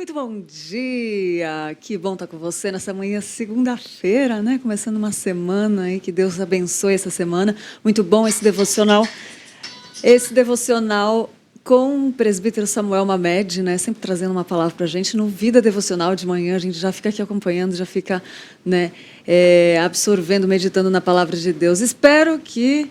Muito bom dia, que bom estar com você nessa manhã, segunda-feira, né? Começando uma semana aí, que Deus abençoe essa semana. Muito bom esse devocional com o presbítero Samuel Mamed, né? Sempre trazendo uma palavra para a gente. No Vida Devocional de manhã, a gente já fica aqui acompanhando, já fica, né, absorvendo, meditando na palavra de Deus. Espero que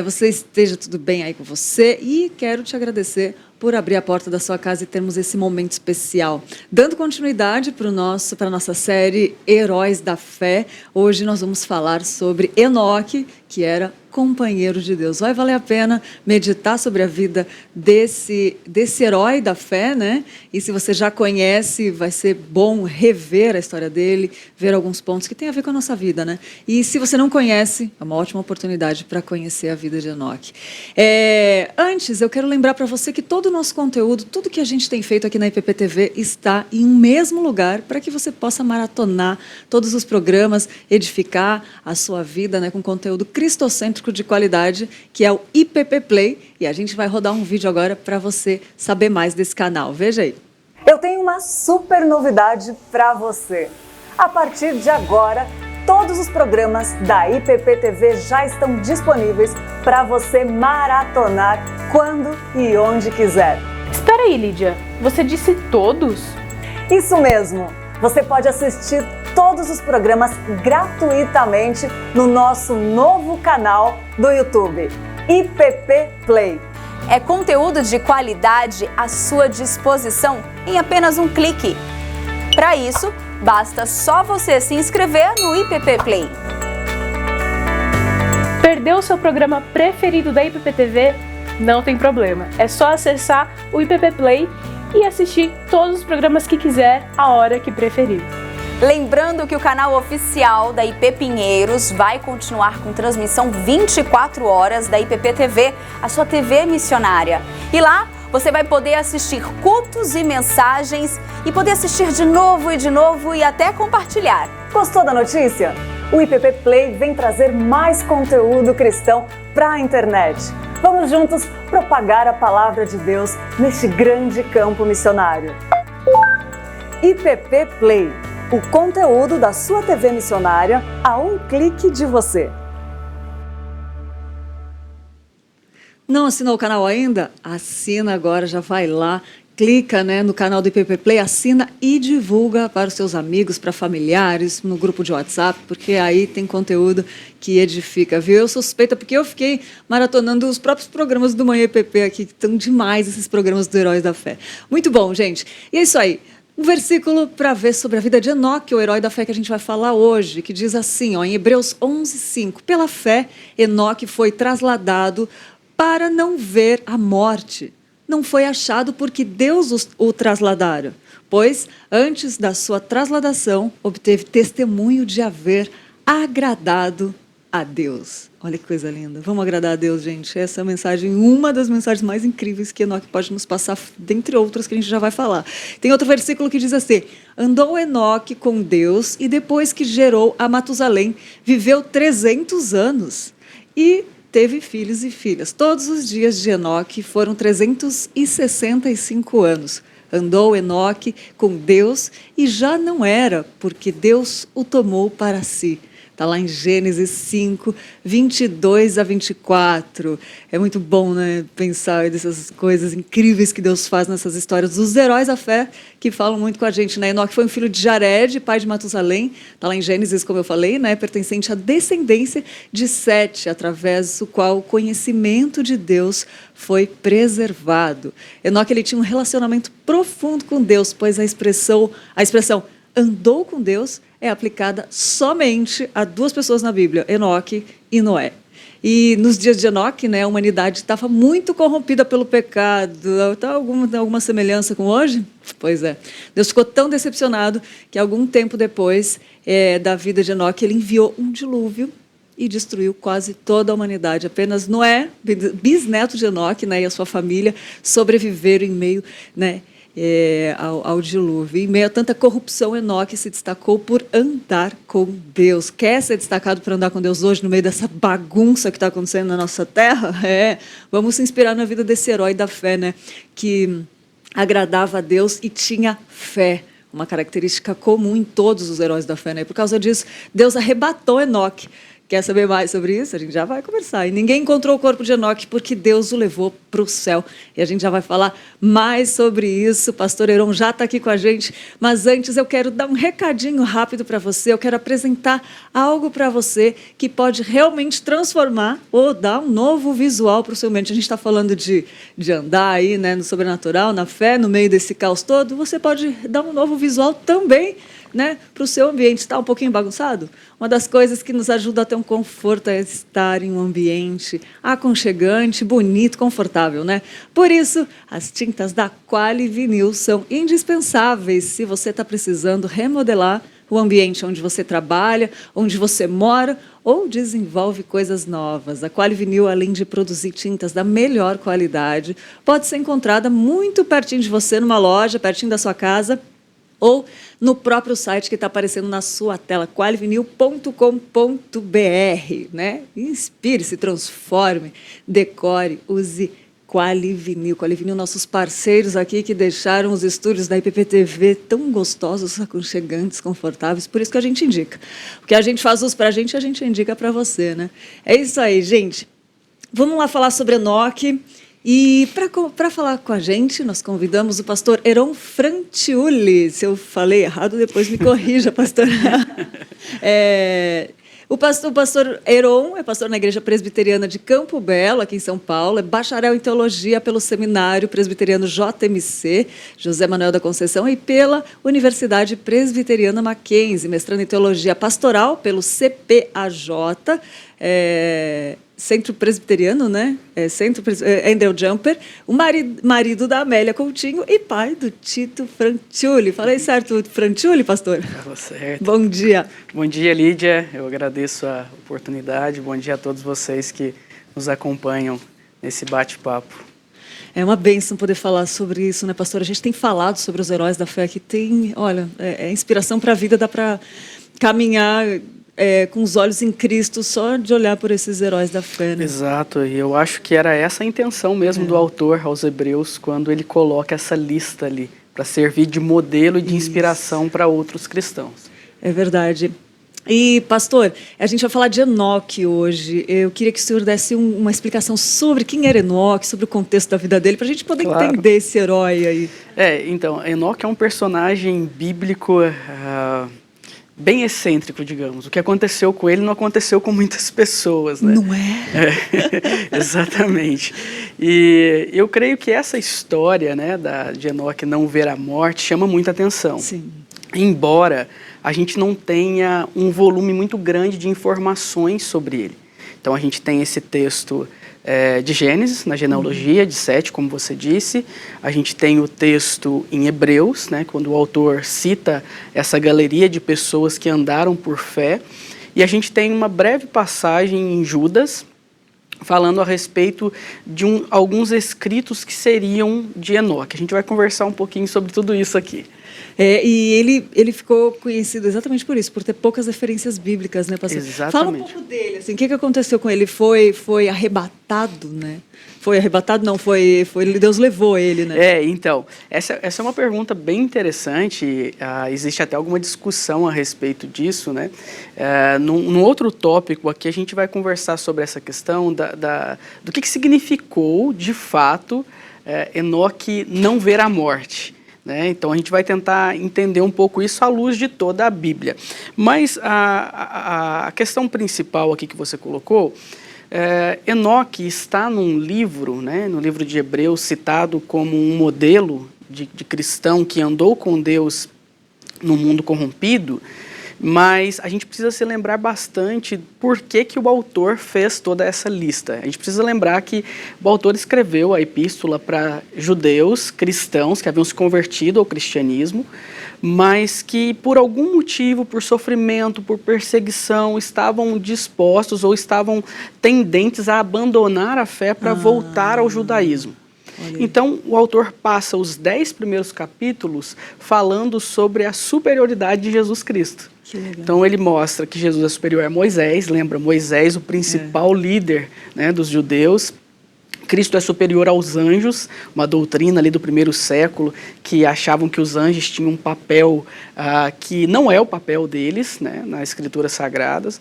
você esteja tudo bem aí com você e quero te agradecer por abrir a porta da sua casa e termos esse momento especial. Dando continuidade para a nossa série Heróis da Fé, hoje nós vamos falar sobre Enoque, que era companheiro de Deus. Vai valer a pena meditar sobre a vida desse herói da fé, né? E se você já conhece, vai ser bom rever a história dele, ver alguns pontos que tem a ver com a nossa vida, né? E se você não conhece, é uma ótima oportunidade para conhecer a vida de Enoque. Antes, eu quero lembrar para você que todo o nosso conteúdo, tudo que a gente tem feito aqui na IPP-TV está em um mesmo lugar para que você possa maratonar todos os programas, edificar a sua vida, né, com conteúdo cristocêntrico de qualidade, que é o IPP Play, e a gente vai rodar um vídeo agora para você saber mais desse canal. Veja aí. Eu tenho uma super novidade para você. A partir de agora, todos os programas da IPP TV já estão disponíveis para você maratonar quando e onde quiser. Espera aí, Lídia, você disse todos? Isso mesmo! Você pode assistir todos os programas gratuitamente no nosso novo canal do YouTube, IPP Play. É conteúdo de qualidade à sua disposição em apenas um clique. Para isso, basta só você se inscrever no IPP Play. Perdeu o seu programa preferido da IPP TV? Não tem problema, é só acessar o IPP Play e assistir todos os programas que quiser, a hora que preferir. Lembrando que o canal oficial da IP Pinheiros vai continuar com transmissão 24 horas da IPP TV, a sua TV missionária. E lá você vai poder assistir cultos e mensagens e poder assistir de novo e até compartilhar. Gostou da notícia? O IPP Play vem trazer mais conteúdo cristão para a internet. Vamos juntos propagar a palavra de Deus neste grande campo missionário. IPP Play, o conteúdo da sua TV missionária a um clique de você. Não assinou o canal ainda? Assina agora, já vai lá, clica, né, no canal do IPP Play, assina e divulga para os seus amigos, para familiares, no grupo de WhatsApp, porque aí tem conteúdo que edifica, viu? Eu sou suspeita porque eu fiquei maratonando os próprios programas do Manhã IPP aqui, que estão demais esses programas do Heróis da Fé. Muito bom, gente. E é isso aí. Um versículo para ver sobre a vida de Enoque, o herói da fé que a gente vai falar hoje, que diz assim, ó, em Hebreus 11:5, pela fé, Enoque foi trasladado para não ver a morte. Não foi achado porque Deus o trasladara, pois antes da sua trasladação obteve testemunho de haver agradado a Deus. Olha que coisa linda. Vamos agradar a Deus, gente. Essa é a mensagem, uma das mensagens mais incríveis que Enoque pode nos passar, dentre outras que a gente já vai falar. Tem outro versículo que diz assim, andou Enoque com Deus e depois que gerou a Matusalém, viveu 300 anos e teve filhos e filhas. Todos os dias de Enoque foram 365 anos. Andou Enoque com Deus e já não era, porque Deus o tomou para si. Está lá em Gênesis 5, 22 a 24. É muito bom, né, pensar nessas coisas incríveis que Deus faz nessas histórias dos heróis da fé, que falam muito com a gente, né? Enoque foi um filho de Jared, pai de Matusalém. Está lá em Gênesis, como eu falei, né, pertencente à descendência de Sete, através do qual o conhecimento de Deus foi preservado. Enoque, ele tinha um relacionamento profundo com Deus, pois a expressão andou com Deus é aplicada somente a duas pessoas na Bíblia, Enoque e Noé. E nos dias de Enoque, né, a humanidade estava muito corrompida pelo pecado. Tem alguma semelhança com hoje? Pois é. Deus ficou tão decepcionado que algum tempo depois da vida de Enoque, ele enviou um dilúvio e destruiu quase toda a humanidade. Apenas Noé, bisneto de Enoque, né, e a sua família sobreviveram em meio, né, ao dilúvio. Em meio a tanta corrupção, Enoque se destacou por andar com Deus. Quer ser destacado por andar com Deus hoje, no meio dessa bagunça que está acontecendo na nossa terra? Vamos se inspirar na vida desse herói da fé, né? Que agradava a Deus e tinha fé. Uma característica comum em todos os heróis da fé, né? Por causa disso, Deus arrebatou Enoque. Quer saber mais sobre isso? A gente já vai conversar. E ninguém encontrou o corpo de Enoque porque Deus o levou para o céu. E a gente já vai falar mais sobre isso. O pastor Heron já está aqui com a gente. Mas antes eu quero dar um recadinho rápido para você. Eu quero apresentar algo para você que pode realmente transformar ou dar um novo visual para o seu mente. A gente está falando de andar aí, né, no sobrenatural, na fé, no meio desse caos todo. Você pode dar um novo visual também, né, para o seu ambiente. Está um pouquinho bagunçado? Uma das coisas que nos ajuda a ter um conforto é estar em um ambiente aconchegante, bonito, confortável, né? Por isso, as tintas da Quali Vinil são indispensáveis se você está precisando remodelar o ambiente onde você trabalha, onde você mora ou desenvolve coisas novas. A Quali Vinil, além de produzir tintas da melhor qualidade, pode ser encontrada muito pertinho de você, numa loja, pertinho da sua casa, ou no próprio site que está aparecendo na sua tela, qualivinil.com.br, né? Inspire-se, transforme, decore, use Quali Vinil. Quali Vinil, nossos parceiros aqui que deixaram os estúdios da IPP-TV tão gostosos, aconchegantes, confortáveis. Por isso que a gente indica. O que a gente faz uso para a gente indica para você, né? É isso aí, gente. Vamos lá falar sobre Enoque. E para falar com a gente, nós convidamos o pastor Heron Franciulli. Se eu falei errado, depois me corrija, pastor. O pastor Heron é pastor na Igreja Presbiteriana de Campo Belo, aqui em São Paulo. É bacharel em Teologia pelo Seminário Presbiteriano JMC, José Manuel da Conceição, e pela Universidade Presbiteriana Mackenzie, mestrando em Teologia Pastoral pelo CPAJ, Centro Presbiteriano, né? Andrew Jumper, o marido da Amélia Coutinho e pai do Tito Franciulli. Falei certo, Franciulli, pastor? Falou certo. Bom dia. Bom dia, Lídia. Eu agradeço a oportunidade. Bom dia a todos vocês que nos acompanham nesse bate-papo. É uma bênção poder falar sobre isso, né, pastor? A gente tem falado sobre os heróis da fé que tem, olha, é inspiração para a vida, dá para caminhar com os olhos em Cristo, só de olhar por esses heróis da fé, né? Exato, e eu acho que era essa a intenção mesmo do autor aos Hebreus, quando ele coloca essa lista ali, para servir de modelo e de inspiração para outros cristãos. É verdade. E, pastor, a gente vai falar de Enoque hoje. Eu queria que o senhor desse uma explicação sobre quem era Enoque, sobre o contexto da vida dele, para a gente poder entender esse herói aí. Então, Enoque é um personagem bíblico bem excêntrico, digamos. O que aconteceu com ele não aconteceu com muitas pessoas, né? Não é? Exatamente. E eu creio que essa história, né, de Enoque não ver a morte chama muita atenção. Sim. Embora a gente não tenha um volume muito grande de informações sobre ele. Então a gente tem esse texto de Gênesis, na genealogia de Sete, como você disse. A gente tem o texto em Hebreus, né, quando o autor cita essa galeria de pessoas que andaram por fé. E a gente tem uma breve passagem em Judas, falando a respeito de alguns escritos que seriam de Enoque. A gente vai conversar um pouquinho sobre tudo isso aqui. E ele ficou conhecido exatamente por isso, por ter poucas referências bíblicas, né, pastor? Exatamente. Fala um pouco dele, assim, o que aconteceu com ele? Foi arrebatado, né? Foi arrebatado? Não, Deus levou ele, né? Então, essa é uma pergunta bem interessante. Existe até alguma discussão a respeito disso, né? Num outro tópico aqui, a gente vai conversar sobre essa questão do que significou, de fato, Enoque não ver a morte. Né? Então, a gente vai tentar entender um pouco isso à luz de toda a Bíblia. Mas a questão principal aqui que você colocou, Enoque está num livro, né, no livro de Hebreus, citado como um modelo de cristão que andou com Deus no mundo corrompido, mas a gente precisa se lembrar bastante por que o autor fez toda essa lista. A gente precisa lembrar que o autor escreveu a epístola para judeus, cristãos que haviam se convertido ao cristianismo, mas que por algum motivo, por sofrimento, por perseguição, estavam dispostos ou estavam tendentes a abandonar a fé para voltar ao judaísmo. Então, o autor passa os 10 primeiros capítulos falando sobre a superioridade de Jesus Cristo. Então, ele mostra que Jesus é superior a Moisés, lembra Moisés, o principal líder, né, dos judeus, Cristo é superior aos anjos, uma doutrina ali do primeiro século, que achavam que os anjos tinham um papel que não é o papel deles, né, nas escrituras sagradas.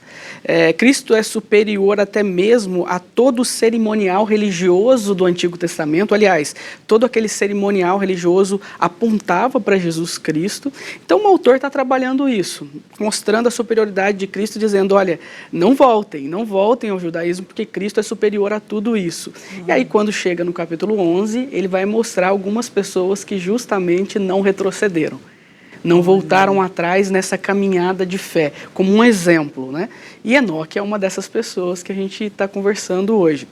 Cristo é superior até mesmo a todo o cerimonial religioso do Antigo Testamento. Aliás, todo aquele cerimonial religioso apontava para Jesus Cristo. Então o autor está trabalhando isso, mostrando a superioridade de Cristo, dizendo, olha, não voltem ao judaísmo, porque Cristo é superior a tudo isso. E aí, quando chega no capítulo 11, ele vai mostrar algumas pessoas que justamente não retrocederam, não voltaram atrás nessa caminhada de fé, como um exemplo, né? E Enoque é uma dessas pessoas que a gente está conversando hoje.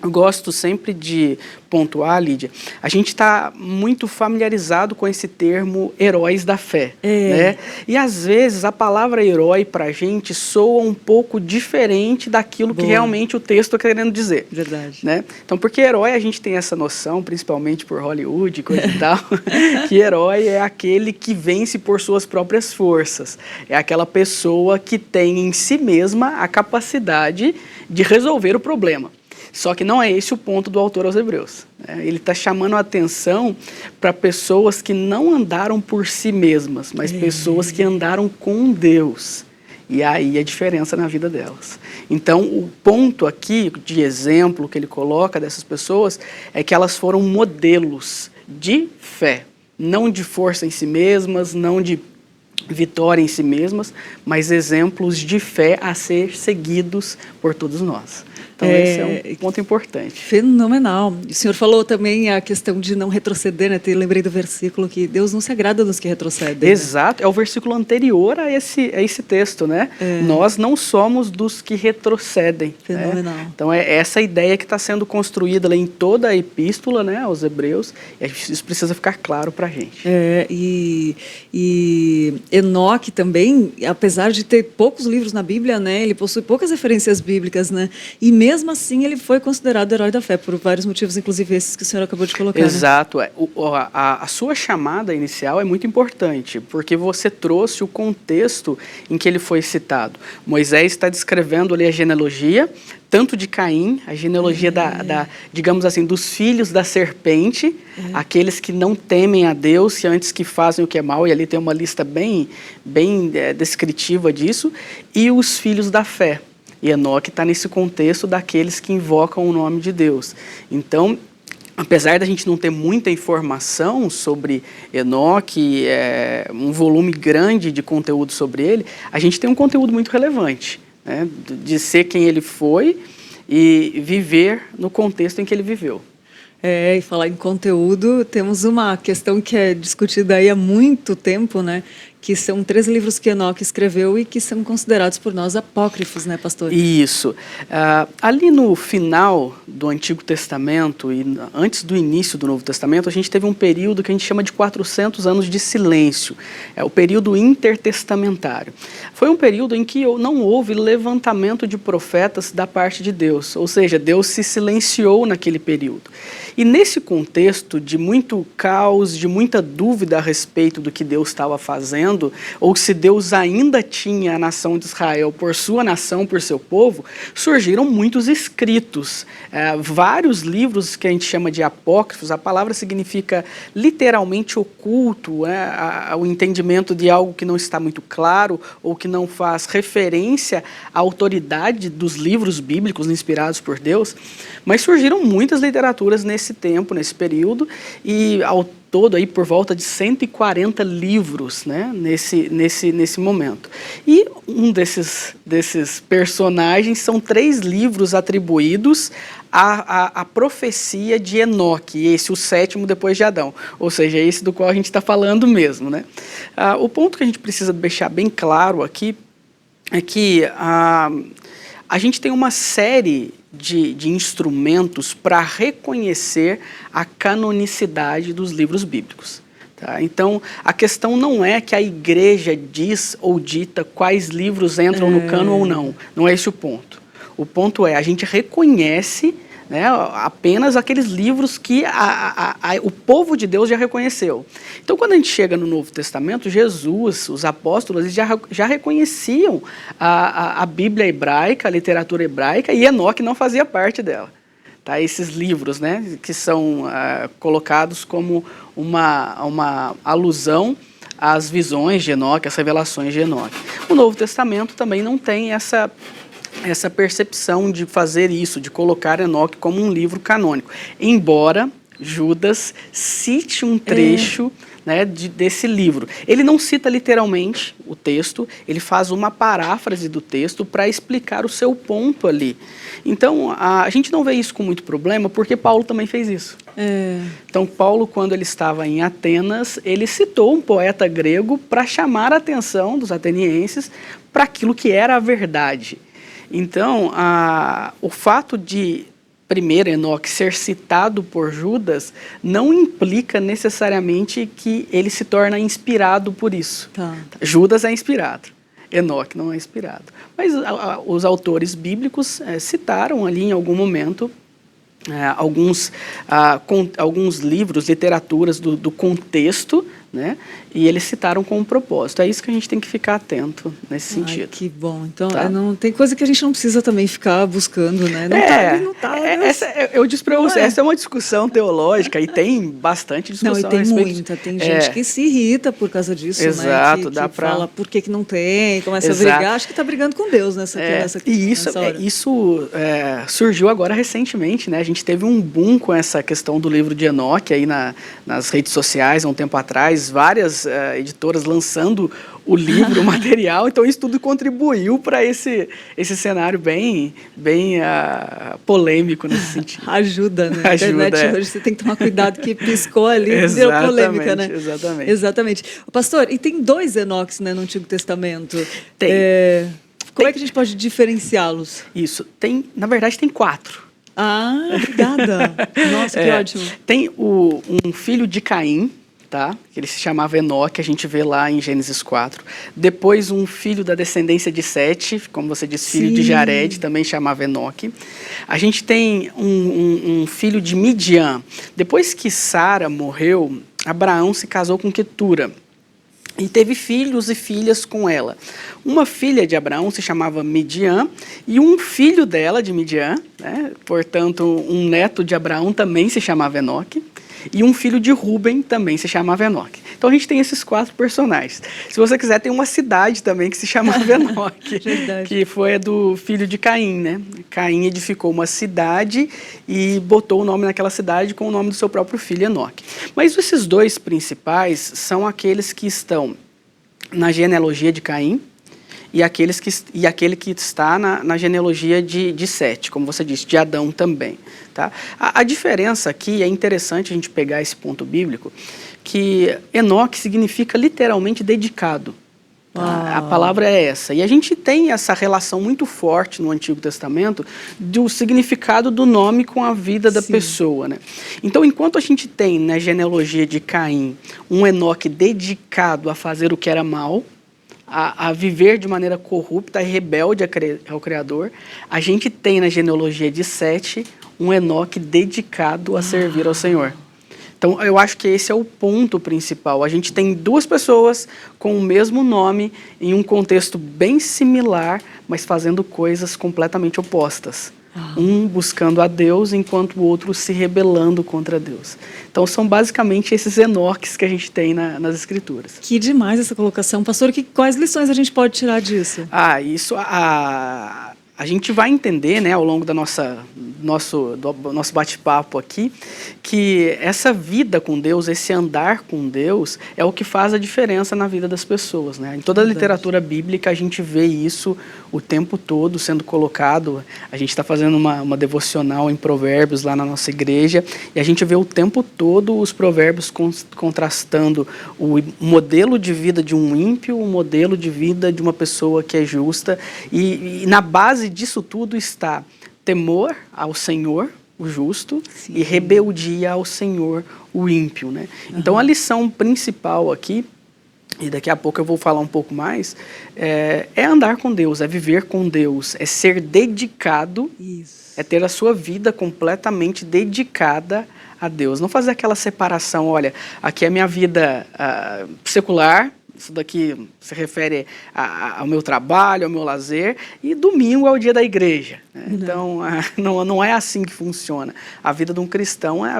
Eu gosto sempre de pontuar, Lídia, a gente está muito familiarizado com esse termo heróis da fé, né? E às vezes a palavra herói para a gente soa um pouco diferente daquilo que realmente o texto está querendo dizer. Verdade. Né? Então, porque herói a gente tem essa noção, principalmente por Hollywood, coisa e tal, que herói é aquele que vence por suas próprias forças. É aquela pessoa que tem em si mesma a capacidade de resolver o problema. Só que não é esse o ponto do autor aos Hebreus. Ele está chamando a atenção para pessoas que não andaram por si mesmas, mas pessoas que andaram com Deus. E aí a diferença na vida delas. Então, o ponto aqui de exemplo que ele coloca dessas pessoas é que elas foram modelos de fé, não de força em si mesmas, não de vitória em si mesmas, mas exemplos de fé a ser seguidos por todos nós. Então, esse é um ponto importante. Fenomenal. O senhor falou também a questão de não retroceder, né? Eu lembrei do versículo que Deus não se agrada dos que retrocedem. Exato, é o versículo anterior a esse texto, né? Nós não somos dos que retrocedem. Fenomenal. Né? Então, é essa ideia que está sendo construída em toda a epístola, né, aos Hebreus, e isso precisa ficar claro para a gente. E Enoque também, apesar de ter poucos livros na Bíblia, né, ele possui poucas referências bíblicas, né? E mesmo assim ele foi considerado herói da fé, por vários motivos, inclusive esses que o senhor acabou de colocar. Exato. Né? A sua chamada inicial é muito importante, porque você trouxe o contexto em que ele foi citado. Moisés está descrevendo ali a genealogia, tanto de Caim, a genealogia digamos assim, dos filhos da serpente, aqueles que não temem a Deus e antes que fazem o que é mal, e ali tem uma lista bem descritiva disso, e os filhos da fé. E Enoque está nesse contexto daqueles que invocam o nome de Deus. Então, apesar da gente não ter muita informação sobre Enoque, um volume grande de conteúdo sobre ele, a gente tem um conteúdo muito relevante, né, de ser quem ele foi e viver no contexto em que ele viveu. E falar em conteúdo, temos uma questão que é discutida aí há muito tempo, né? Que são 3 livros que Enoque escreveu e que são considerados por nós apócrifos, né, pastor? Isso. Ali no final do Antigo Testamento e antes do início do Novo Testamento, a gente teve um período que a gente chama de 400 anos de silêncio. É o período intertestamentário. Foi um período em que não houve levantamento de profetas da parte de Deus, ou seja, Deus se silenciou naquele período. E nesse contexto de muito caos, de muita dúvida a respeito do que Deus estava fazendo, ou se Deus ainda tinha a nação de Israel por sua nação, por seu povo, surgiram muitos escritos. Vários livros que a gente chama de apócrifos, a palavra significa literalmente oculto, o entendimento de algo que não está muito claro, ou que não faz referência à autoridade dos livros bíblicos inspirados por Deus, mas surgiram muitas literaturas nesse tempo, nesse período, e ao todo aí por volta de 140 livros, né, nesse momento. E um desses personagens são 3 livros atribuídos à profecia de Enoque, esse o 7º depois de Adão, ou seja, esse do qual a gente está falando mesmo. Né? O ponto que a gente precisa deixar bem claro aqui é que a gente tem uma série de instrumentos para reconhecer a canonicidade dos livros bíblicos. Tá? Então, a questão não é que a igreja diz ou dita quais livros entram no cânon ou não. Não é esse o ponto. O ponto é, a gente reconhece, né, apenas aqueles livros que o povo de Deus já reconheceu. Então, quando a gente chega no Novo Testamento, Jesus, os apóstolos, já reconheciam a Bíblia hebraica, a literatura hebraica, e Enoque não fazia parte dela. tá? Esses livros, né, que são colocados como uma alusão às visões de Enoque, às revelações de Enoque. O Novo Testamento também não tem essa percepção de fazer isso, de colocar Enoque como um livro canônico, embora Judas cite um trecho né, desse livro. Ele não cita literalmente o texto, ele faz uma paráfrase do texto para explicar o seu ponto ali. Então, a gente não vê isso com muito problema, porque Paulo também fez isso. Então, Paulo, quando ele estava em Atenas, ele citou um poeta grego para chamar a atenção dos atenienses para aquilo que era a verdade. Então, o fato de primeiro Enoque ser citado por Judas não implica necessariamente que ele se torna inspirado por isso. Judas é inspirado, Enoque não é inspirado. Mas os autores bíblicos citaram ali em algum momento alguns livros, literaturas do contexto, né? E eles citaram com um propósito. É isso que a gente tem que ficar atento nesse sentido. Que bom. Então, não, tem coisa que a gente não precisa também ficar buscando, né? Não tá. Eu disse para você, essa é uma discussão teológica e tem bastante discussão. Não, e tem muita. Tem gente que se irrita por causa disso, exato, né? Que fala por que não tem, começa a brigar. Acho que está brigando com Deus nessa E isso surgiu agora recentemente, né? A gente teve um boom com essa questão do livro de Enoque aí nas redes sociais há um tempo atrás, várias editoras lançando o livro, o material, então isso tudo contribuiu para esse cenário bem polêmico nesse sentido. Ajuda, né? A internet hoje você tem que tomar cuidado que piscou ali e deu polêmica, né? Exatamente. Pastor, e tem 2 Enoques, né, no Antigo Testamento. Tem. Como é que a gente pode diferenciá-los? Isso, na verdade tem 4. Obrigada. Nossa, que ótimo. Tem um filho de Caim, tá? Que ele se chamava Enoque, a gente vê lá em Gênesis 4. Depois um filho da descendência de Sete, como você disse, filho de Jared, também chamava Enoque. A gente tem um filho de Midian. Depois que Sara morreu, Abraão se casou com Quetura e teve filhos e filhas com ela. Uma filha de Abraão se chamava Midian e um filho dela, de Midian, né? Portanto, um neto de Abraão também se chamava Enoque. E um filho de Ruben também se chamava Enoque. Então a gente tem esses 4 personagens. Se você quiser, tem uma cidade também que se chamava Enoque, que foi do filho de Caim, né? Caim edificou uma cidade e botou o nome naquela cidade com o nome do seu próprio filho, Enoque. Mas esses 2 principais são aqueles que estão na genealogia de Caim e aquele que está na genealogia de Sete, como você disse, de Adão também. Tá? A diferença aqui, é interessante a gente pegar esse ponto bíblico, que Enoque significa literalmente dedicado. Tá? A palavra é essa. E a gente tem essa relação muito forte no Antigo Testamento do significado do nome com a vida da pessoa. Né? Então, enquanto a gente tem na genealogia de Caim um Enoque dedicado a fazer o que era mal, a viver de maneira corrupta e rebelde ao Criador, a gente tem na genealogia de Sete um Enoque dedicado a servir ao Senhor. Então, eu acho que esse é o ponto principal. A gente tem 2 pessoas com o mesmo nome em um contexto bem similar, mas fazendo coisas completamente opostas. Um buscando a Deus, enquanto o outro se rebelando contra Deus. Então, são basicamente esses Enoques que a gente tem nas Escrituras. Que demais essa colocação. Pastor, quais lições a gente pode tirar disso? A gente vai entender, né, ao longo do nosso bate-papo aqui, que essa vida com Deus, esse andar com Deus, é o que faz a diferença na vida das pessoas. Né? Em toda a literatura bíblica, a gente vê isso o tempo todo sendo colocado. A gente está fazendo uma devocional em Provérbios lá na nossa igreja, e a gente vê o tempo todo os Provérbios contrastando o modelo de vida de um ímpio, o modelo de vida de uma pessoa que é justa, e na base disso tudo está temor ao Senhor, o justo, e rebeldia ao Senhor, o ímpio. Né? Então, a lição principal aqui, e daqui a pouco eu vou falar um pouco mais, é andar com Deus, é viver com Deus, é ser dedicado, é ter a sua vida completamente dedicada a Deus. Não fazer aquela separação, olha, aqui é a minha vida secular, isso daqui se refere ao meu trabalho, ao meu lazer, e domingo é o dia da igreja. Né? Então, não é assim que funciona. A vida de um cristão é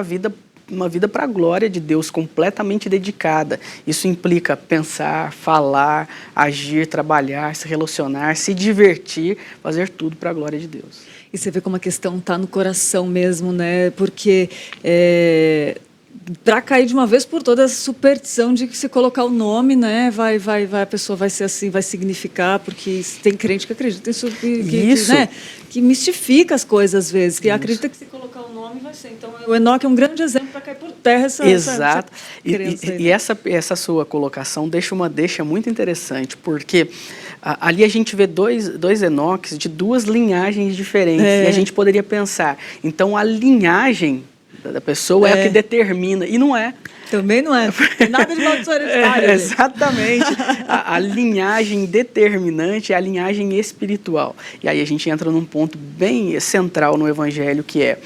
uma vida para a glória de Deus, completamente dedicada. Isso implica pensar, falar, agir, trabalhar, se relacionar, se divertir, fazer tudo para a glória de Deus. E você vê como a questão está no coração mesmo, né? Porque para cair de uma vez por todas essa superstição de que se colocar o nome, né, a pessoa vai ser assim, vai significar, porque tem crente que acredita isso, que mistifica as coisas às vezes, que acredita que se colocar o nome vai ser. Então, o Enoque é um grande exemplo para cair por terra essa Exato. crença. E essa sua colocação deixa muito interessante, porque ali a gente vê dois Enoques de duas linhagens diferentes, e a gente poderia pensar, então a linhagem da pessoa é a que determina, e não é. Também não é. Tem nada de maldição hereditária. Exatamente. A linhagem determinante é a linhagem espiritual. E aí a gente entra num ponto bem central no Evangelho, que é,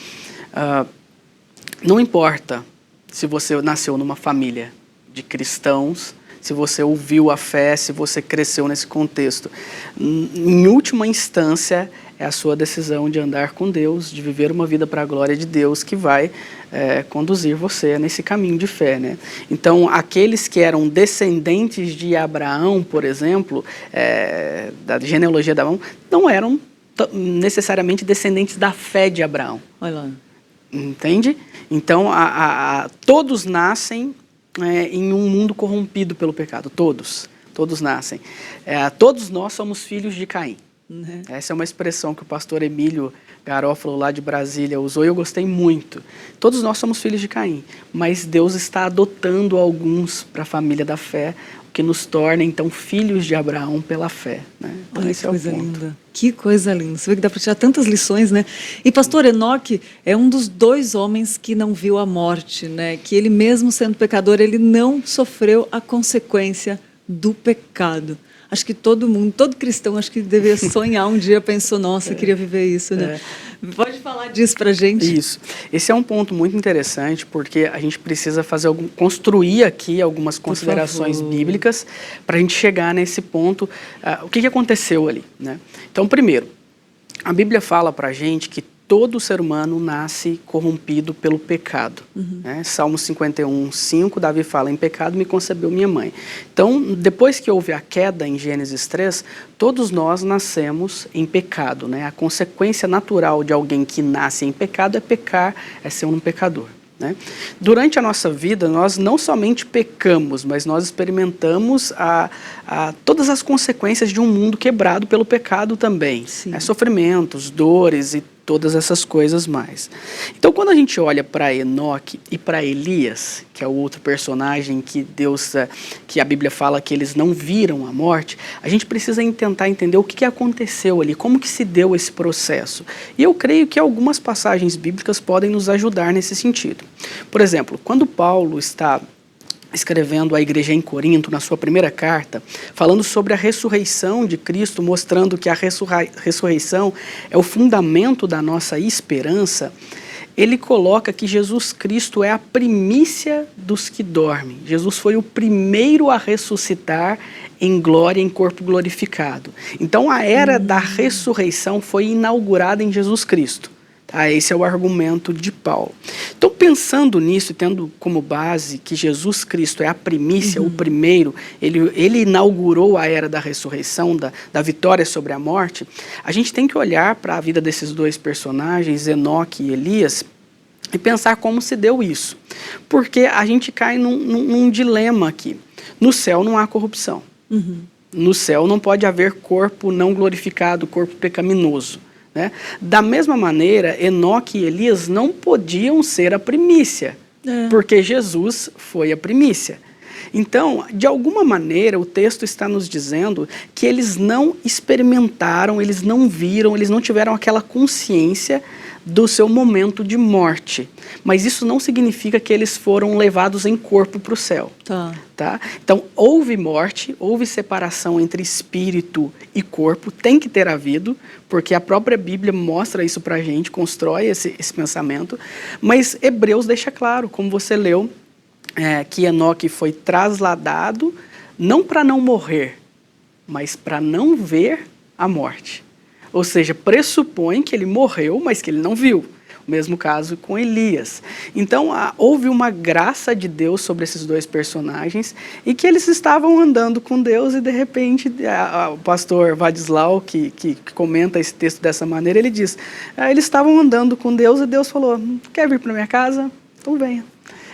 não importa se você nasceu numa família de cristãos, se você ouviu a fé, se você cresceu nesse contexto. Em última instância, é a sua decisão de andar com Deus, de viver uma vida para a glória de Deus, que vai conduzir você nesse caminho de fé, né? Então, aqueles que eram descendentes de Abraão, por exemplo, da genealogia de Abraão, não eram necessariamente descendentes da fé de Abraão. Olha lá. Entende? Então, todos nascem em um mundo corrompido pelo pecado. Todos nascem. Todos nós somos filhos de Caim. Essa é uma expressão que o pastor Emílio Garófalo, lá de Brasília, usou e eu gostei muito. Todos nós somos filhos de Caim, mas Deus está adotando alguns para a família da fé, o que nos torna, então, filhos de Abraão pela fé. Né? Então, olha que coisa linda. Que coisa linda. Você vê que dá para tirar tantas lições, né? E pastor Enoque é um dos 2 homens que não viu a morte, né? Que ele mesmo sendo pecador, ele não sofreu a consequência do pecado. Acho que todo cristão, acho que deveria sonhar um dia, pensou, nossa, eu queria viver isso, né? Pode falar disso pra gente? Isso. Esse é um ponto muito interessante, porque a gente precisa construir aqui algumas considerações bíblicas para a gente chegar nesse ponto. O que aconteceu ali, né? Então, primeiro, a Bíblia fala pra gente que todo ser humano nasce corrompido pelo pecado. Né? Salmo 51:5, Davi fala, em pecado me concebeu minha mãe. Então, depois que houve a queda em Gênesis 3, todos nós nascemos em pecado. Né? A consequência natural de alguém que nasce em pecado é pecar, é ser um pecador. Né? Durante a nossa vida, nós não somente pecamos, mas nós experimentamos todas as consequências de um mundo quebrado pelo pecado também. Sofrimentos, dores e todas essas coisas mais. Então, quando a gente olha para Enoque e para Elias, que é o outro personagem que a Bíblia fala que eles não viram a morte, a gente precisa tentar entender o que aconteceu ali, como que se deu esse processo. E eu creio que algumas passagens bíblicas podem nos ajudar nesse sentido. Por exemplo, quando Paulo está escrevendo à igreja em Corinto, na sua primeira carta, falando sobre a ressurreição de Cristo, mostrando que a ressurreição é o fundamento da nossa esperança, ele coloca que Jesus Cristo é a primícia dos que dormem. Jesus foi o primeiro a ressuscitar em glória, em corpo glorificado. Então, a era da ressurreição foi inaugurada em Jesus Cristo. Esse é o argumento de Paulo. Então, pensando nisso e tendo como base que Jesus Cristo é a primícia, o primeiro, ele inaugurou a era da ressurreição, da vitória sobre a morte, a gente tem que olhar para a vida desses 2 personagens, Enoque e Elias, e pensar como se deu isso. Porque a gente cai num dilema aqui. No céu não há corrupção. No céu não pode haver corpo não glorificado, corpo pecaminoso. Né? Da mesma maneira, Enoque e Elias não podiam ser a primícia, porque Jesus foi a primícia. Então, de alguma maneira, o texto está nos dizendo que eles não experimentaram, eles não viram, eles não tiveram aquela consciência do seu momento de morte. Mas isso não significa que eles foram levados em corpo para o céu. Tá? Então, houve morte, houve separação entre espírito e corpo, tem que ter havido, porque a própria Bíblia mostra isso para a gente, constrói esse pensamento, mas Hebreus deixa claro, como você leu, que Enoque foi trasladado não para não morrer, mas para não ver a morte. Ou seja, pressupõe que ele morreu, mas que ele não viu. O mesmo caso com Elias. Então, houve uma graça de Deus sobre esses dois personagens e que eles estavam andando com Deus e, de repente, o pastor Vadislau, que comenta esse texto dessa maneira, ele diz, eles estavam andando com Deus e Deus falou, quer vir para minha casa? Então venha.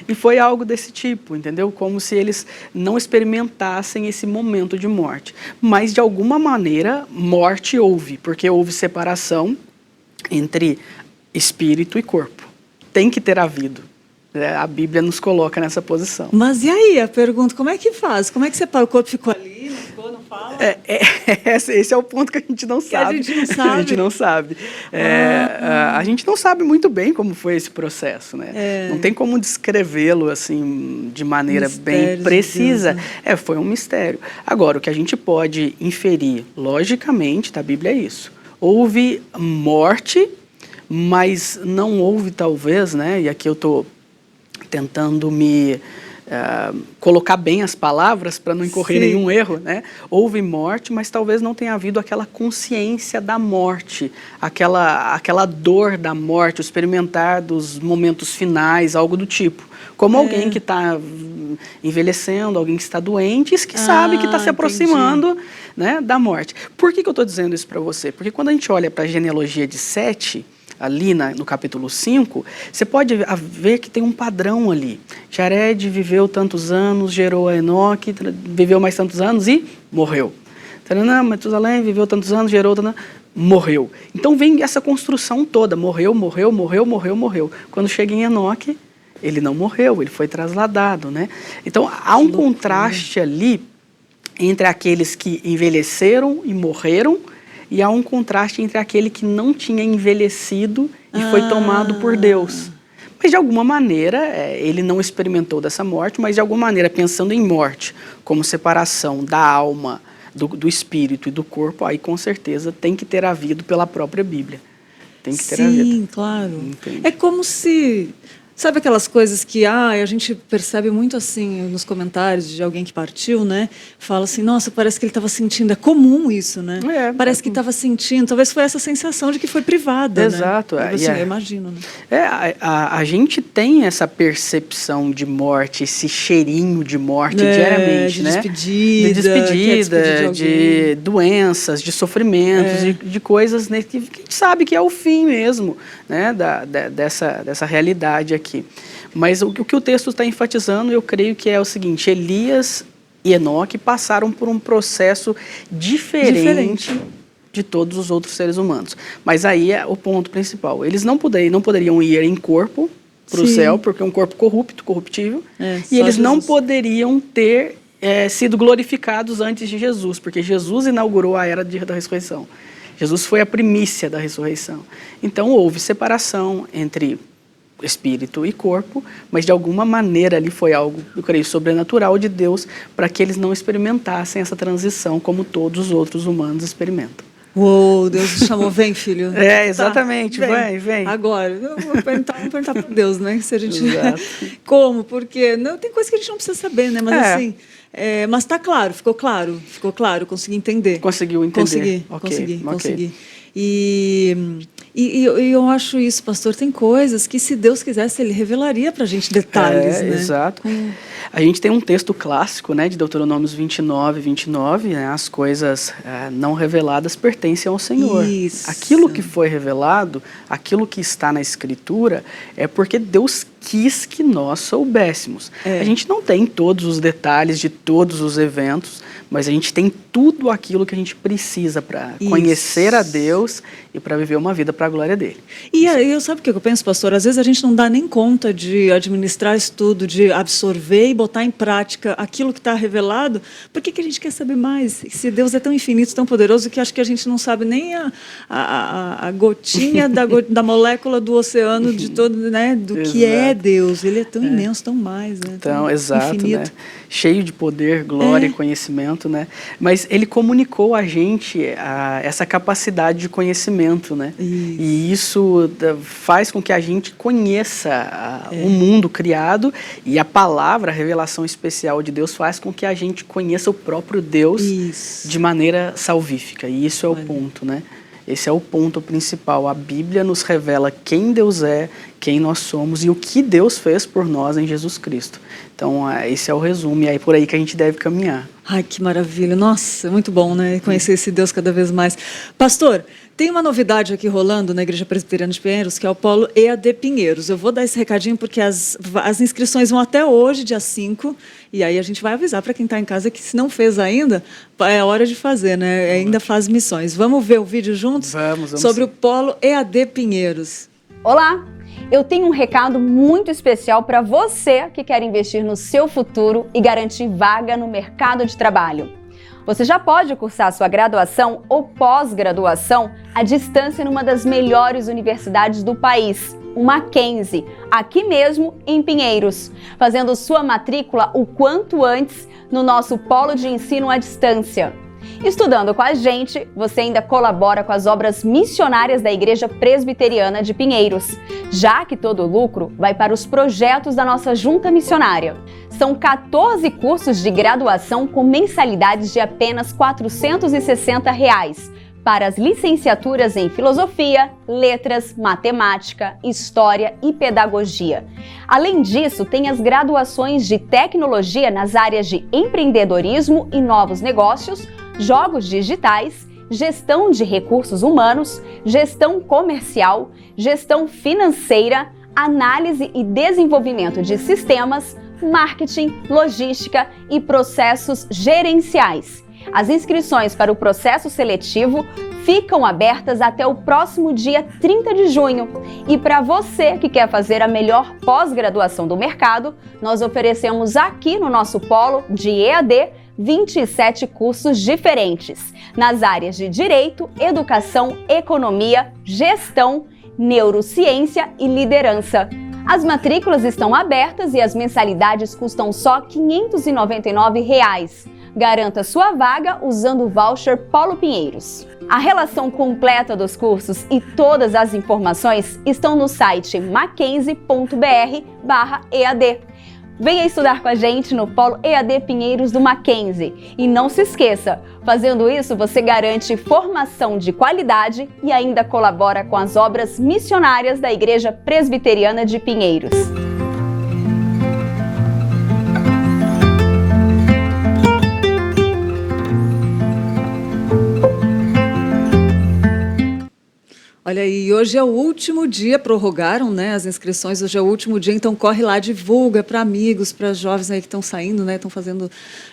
E foi algo desse tipo, entendeu? Como se eles não experimentassem esse momento de morte. Mas, de alguma maneira, morte houve, porque houve separação entre espírito e corpo. Tem que ter havido. A Bíblia nos coloca nessa posição. Mas e aí, a pergunta, como é que faz? Como é que separa? O corpo ficou ali, não ficou, não fala? Esse é o ponto que a gente não sabe. A gente não sabe. A gente não sabe. A gente não sabe muito bem como foi esse processo, né? Não tem como descrevê-lo assim de maneira bem precisa. De Deus, né? Foi um mistério. Agora, o que a gente pode inferir, logicamente, da Bíblia é isso. Houve morte, mas não houve talvez, né? E aqui eu estou tentando me colocar bem as palavras para não incorrer nenhum erro, né? Houve morte, mas talvez não tenha havido aquela consciência da morte, aquela dor da morte, o experimentar dos momentos finais, algo do tipo. Como alguém que está envelhecendo, alguém que está doente, que sabe que está se aproximando, né, da morte. Por que eu estou dizendo isso para você? Porque quando a gente olha para a genealogia de Sete, ali no capítulo 5, você pode ver que tem um padrão ali. Jared viveu tantos anos, gerou a Enoque, viveu mais tantos anos e morreu. Matusalém viveu tantos anos, gerou, morreu. Então vem essa construção toda, morreu. Quando chega em Enoque, ele não morreu, ele foi trasladado, né? Então há um contraste ali entre aqueles que envelheceram e morreram, e há um contraste entre aquele que não tinha envelhecido e foi tomado por Deus. Mas, de alguma maneira, ele não experimentou dessa morte, mas, de alguma maneira, pensando em morte como separação da alma, do espírito e do corpo, aí, com certeza, tem que ter havido pela própria Bíblia. Tem que ter havido. Sim, claro. Entende? É como se... Sabe aquelas coisas que a gente percebe muito assim nos comentários de alguém que partiu, né? Fala assim, nossa, parece que ele estava sentindo. É comum isso, né? Parece que estava sentindo. Talvez foi essa sensação de que foi privada, Exato. Né? Assim, eu imagino, né? A gente tem essa percepção de morte, esse cheirinho de morte diariamente, né? De despedida, de doenças, de sofrimentos, de coisas, né, que a gente sabe que é o fim mesmo, né? Dessa realidade aqui. Mas o que o texto está enfatizando, eu creio que é o seguinte, Elias e Enoque passaram por um processo diferente de todos os outros seres humanos. Mas aí é o ponto principal. Eles não poderiam ir em corpo para o céu, porque é um corpo corruptível, e eles não poderiam ter sido glorificados antes de Jesus, porque Jesus inaugurou a era da ressurreição. Jesus foi a primícia da ressurreição. Então houve separação entre espírito e corpo, mas de alguma maneira ali foi algo, eu creio, sobrenatural de Deus para que eles não experimentassem essa transição como todos os outros humanos experimentam. Uou, Deus nos chamou, vem filho. Exatamente, vem. Agora, eu vou perguntar para Deus, né? Se a gente... Como? Porque não, tem coisa que a gente não precisa saber, né? Mas assim... mas está claro, ficou claro, consegui entender. Conseguiu entender. Consegui. E eu acho isso, pastor, tem coisas que, se Deus quisesse, Ele revelaria para a gente detalhes, né? Exato. A gente tem um texto clássico, né, de Deuteronômios 29, né, as coisas não reveladas pertencem ao Senhor. Isso. Aquilo que foi revelado, aquilo que está na Escritura, é porque Deus quis que nós soubéssemos. A gente não tem todos os detalhes de todos os eventos, mas a gente tem tudo aquilo que a gente precisa para conhecer a Deus e para viver uma vida para a glória dele. E eu sabe o que eu penso, pastor? Às vezes a gente não dá nem conta de administrar isso tudo, de absorver e botar em prática aquilo que está revelado. Por que a gente quer saber mais? Se Deus é tão infinito, tão poderoso, que acho que a gente não sabe nem a gotinha da molécula do oceano, de todo, né, do que é Deus, ele é tão imenso, tão mais, né? Então, exato, infinito. né? Cheio de poder, glória e conhecimento, né? Mas ele comunicou a gente essa capacidade de conhecimento, né? Isso. E isso faz com que a gente conheça o mundo criado, e a palavra, a revelação especial de Deus faz com que a gente conheça o próprio Deus de maneira salvífica. E isso é o ponto, né? Esse é o ponto principal. A Bíblia nos revela quem Deus é, quem nós somos e o que Deus fez por nós em Jesus Cristo. Então, esse é o resumo, e é por aí que a gente deve caminhar. Ai, que maravilha. Nossa, muito bom, né? Conhecer esse Deus cada vez mais. Pastor, tem uma novidade aqui rolando na Igreja Presbiteriana de Pinheiros, que é o Polo EAD Pinheiros. Eu vou dar esse recadinho porque as inscrições vão até hoje, dia 5, e aí a gente vai avisar para quem está em casa que se não fez ainda, é hora de fazer, né? Ainda faz missões. Vamos ver o vídeo juntos? Vamos sobre o Polo EAD Pinheiros. Olá! Eu tenho um recado muito especial para você que quer investir no seu futuro e garantir vaga no mercado de trabalho. Você já pode cursar sua graduação ou pós-graduação à distância numa das melhores universidades do país, o Mackenzie, aqui mesmo em Pinheiros, fazendo sua matrícula o quanto antes no nosso polo de ensino à distância. Estudando com a gente, você ainda colabora com as obras missionárias da Igreja Presbiteriana de Pinheiros, já que todo o lucro vai para os projetos da nossa junta missionária. São 14 cursos de graduação com mensalidades de apenas R$ 460 para as licenciaturas em Filosofia, Letras, Matemática, História e Pedagogia. Além disso, tem as graduações de Tecnologia nas áreas de Empreendedorismo e Novos Negócios, Jogos Digitais, Gestão de Recursos Humanos, Gestão Comercial, Gestão Financeira, Análise e Desenvolvimento de Sistemas, Marketing, Logística e Processos Gerenciais. As inscrições para o processo seletivo ficam abertas até o próximo dia 30 de junho. E para você que quer fazer a melhor pós-graduação do mercado, nós oferecemos aqui no nosso polo de EAD 27 cursos diferentes, nas áreas de Direito, Educação, Economia, Gestão, Neurociência e Liderança. As matrículas estão abertas e as mensalidades custam só R$ 599. Garanta sua vaga usando o voucher Polo Pinheiros. A relação completa dos cursos e todas as informações estão no site mackenzie.br/EAD. Venha estudar com a gente no Polo EAD Pinheiros do Mackenzie. E não se esqueça, fazendo isso você garante formação de qualidade e ainda colabora com as obras missionárias da Igreja Presbiteriana de Pinheiros. Olha aí, hoje é o último dia, prorrogaram, né, as inscrições, hoje é o último dia, então corre lá, divulga para amigos, para jovens aí que estão saindo, né,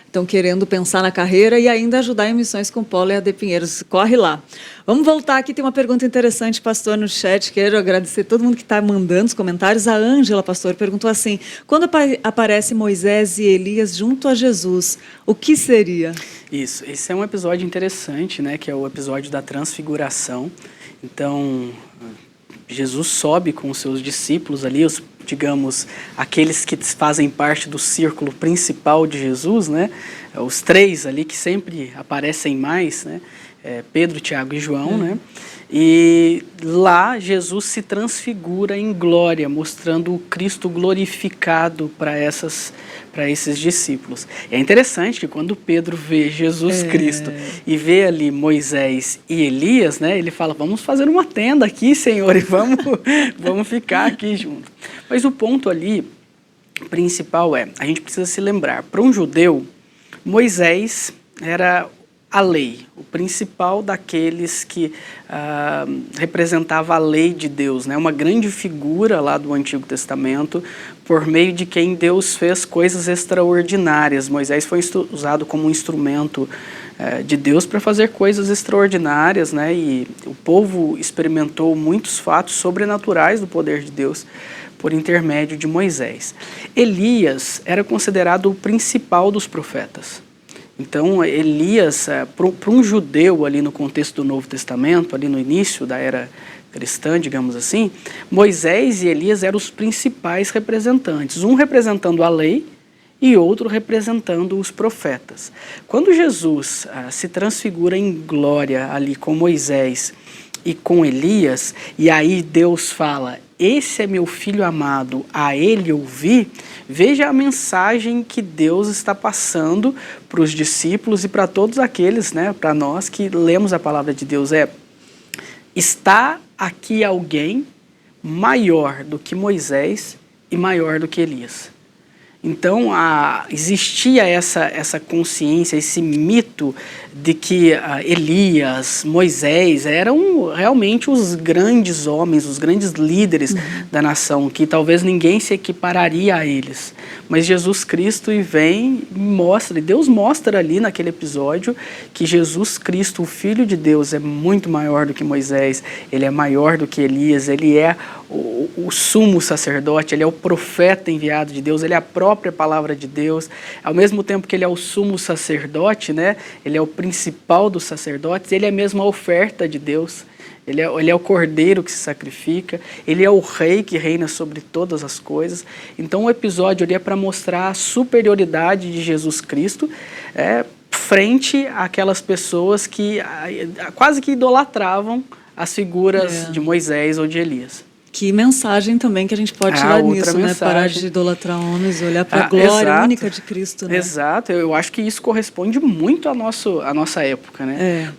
estão querendo pensar na carreira e ainda ajudar em missões com o Polo EAD Pinheiros. Corre lá. Vamos voltar aqui, tem uma pergunta interessante, pastor, no chat. Quero agradecer a todo mundo que está mandando os comentários. A Ângela, pastor, perguntou assim: quando aparece Moisés e Elias junto a Jesus, o que seria? Isso, esse é um episódio interessante, né, que é o episódio da transfiguração. Então, Jesus sobe com os seus discípulos ali, digamos, aqueles que fazem parte do círculo principal de Jesus, né? Os três ali que sempre aparecem mais, né? Pedro, Tiago e João, né? E lá Jesus se transfigura em glória, mostrando o Cristo glorificado para esses discípulos. É interessante que quando Pedro vê Jesus Cristo e vê ali Moisés e Elias, né, ele fala: vamos fazer uma tenda aqui, Senhor, e vamos ficar aqui junto. Mas o ponto ali principal a gente precisa se lembrar, para um judeu, Moisés era a lei, o principal daqueles que representava a lei de Deus, né? Uma grande figura lá do Antigo Testamento, por meio de quem Deus fez coisas extraordinárias. Moisés foi usado como um instrumento de Deus para fazer coisas extraordinárias, né? E o povo experimentou muitos fatos sobrenaturais do poder de Deus por intermédio de Moisés. Elias era considerado o principal dos profetas. Então, Elias, para um judeu ali no contexto do Novo Testamento, ali no início da era cristã, digamos assim, Moisés e Elias eram os principais representantes, um representando a lei e outro representando os profetas. Quando Jesus se transfigura em glória ali com Moisés e com Elias, e aí Deus fala: esse é meu filho amado, a ele ouvi. Veja a mensagem que Deus está passando para os discípulos e para todos aqueles, para nós que lemos a palavra de Deus, está aqui alguém maior do que Moisés e maior do que Elias. Então, existia essa consciência, esse mito de que Elias, Moisés eram realmente os grandes homens, os grandes líderes da nação, que talvez ninguém se equipararia a eles. Mas Jesus Cristo vem e mostra, e Deus mostra ali naquele episódio que Jesus Cristo, o Filho de Deus, é muito maior do que Moisés, ele é maior do que Elias, ele é o sumo sacerdote, ele é o profeta enviado de Deus, ele é a própria palavra de Deus. Ao mesmo tempo que ele é o sumo sacerdote, ele é o principal dos sacerdotes, ele é mesmo a oferta de Deus. Ele é o cordeiro que se sacrifica, ele é o rei que reina sobre todas as coisas. Então o episódio ali é para mostrar a superioridade de Jesus Cristo frente àquelas pessoas que quase que idolatravam as figuras de Moisés ou de Elias. Que mensagem também que a gente pode tirar nisso, Parar de idolatrar homens e olhar para a glória única de Cristo, Exato, eu acho que isso corresponde muito à nossa época,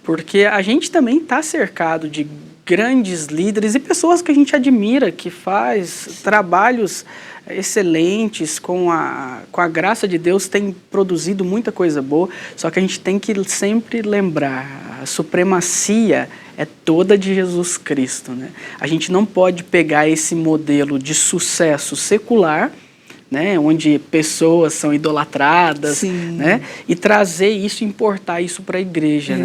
Porque a gente também está cercado de grandes líderes e pessoas que a gente admira, que faz trabalhos excelentes, com a graça de Deus tem produzido muita coisa boa, só que a gente tem que sempre lembrar, a supremacia é toda de Jesus Cristo, A gente não pode pegar esse modelo de sucesso secular, onde pessoas são idolatradas, e trazer isso, importar isso para a igreja,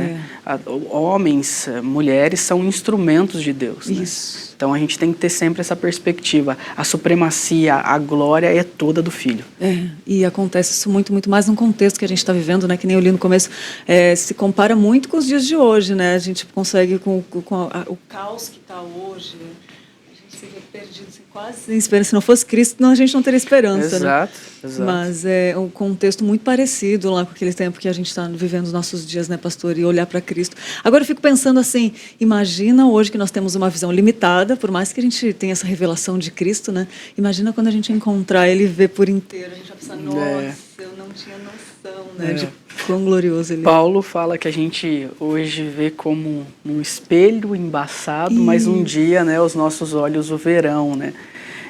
Homens, mulheres são instrumentos de Deus, Isso. Então a gente tem que ter sempre essa perspectiva. A supremacia, a glória é toda do Filho. E acontece isso muito, muito mais num contexto que a gente está vivendo, que nem eu li no começo, se compara muito com os dias de hoje, A gente consegue, com o caos que está hoje, a gente se vê perdido, quase sem esperança. Se não fosse Cristo, a gente não teria esperança. Exato. Mas é um contexto muito parecido lá com aquele tempo que a gente está vivendo os nossos dias, pastor? E olhar para Cristo. Agora eu fico pensando assim, imagina hoje que nós temos uma visão limitada, por mais que a gente tenha essa revelação de Cristo, Imagina quando a gente encontrar Ele e ver por inteiro. A gente vai pensar, nossa, eu não tinha noção, de quão glorioso Ele é. Paulo fala que a gente hoje vê como um espelho embaçado, mas um dia, os nossos olhos o verão,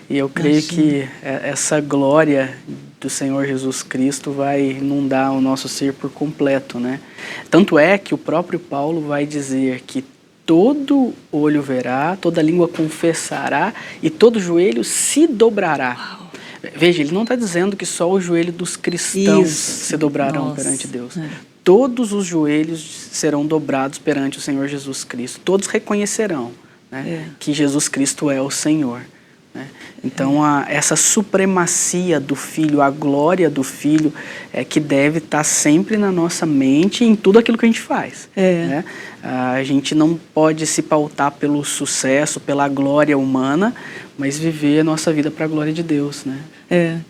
E eu creio que essa glória do Senhor Jesus Cristo vai inundar o nosso ser por completo, Tanto é que o próprio Paulo vai dizer que todo olho verá, toda língua confessará e todo joelho se dobrará. Uau. Veja, ele não está dizendo que só o joelho dos cristãos se dobrarão perante Deus. Todos os joelhos serão dobrados perante o Senhor Jesus Cristo. Todos reconhecerão que Jesus Cristo é o Senhor. Então, essa supremacia do Filho, a glória do Filho, que deve estar sempre na nossa mente e em tudo aquilo que a gente faz. A gente não pode se pautar pelo sucesso, pela glória humana, mas viver a nossa vida para a glória de Deus,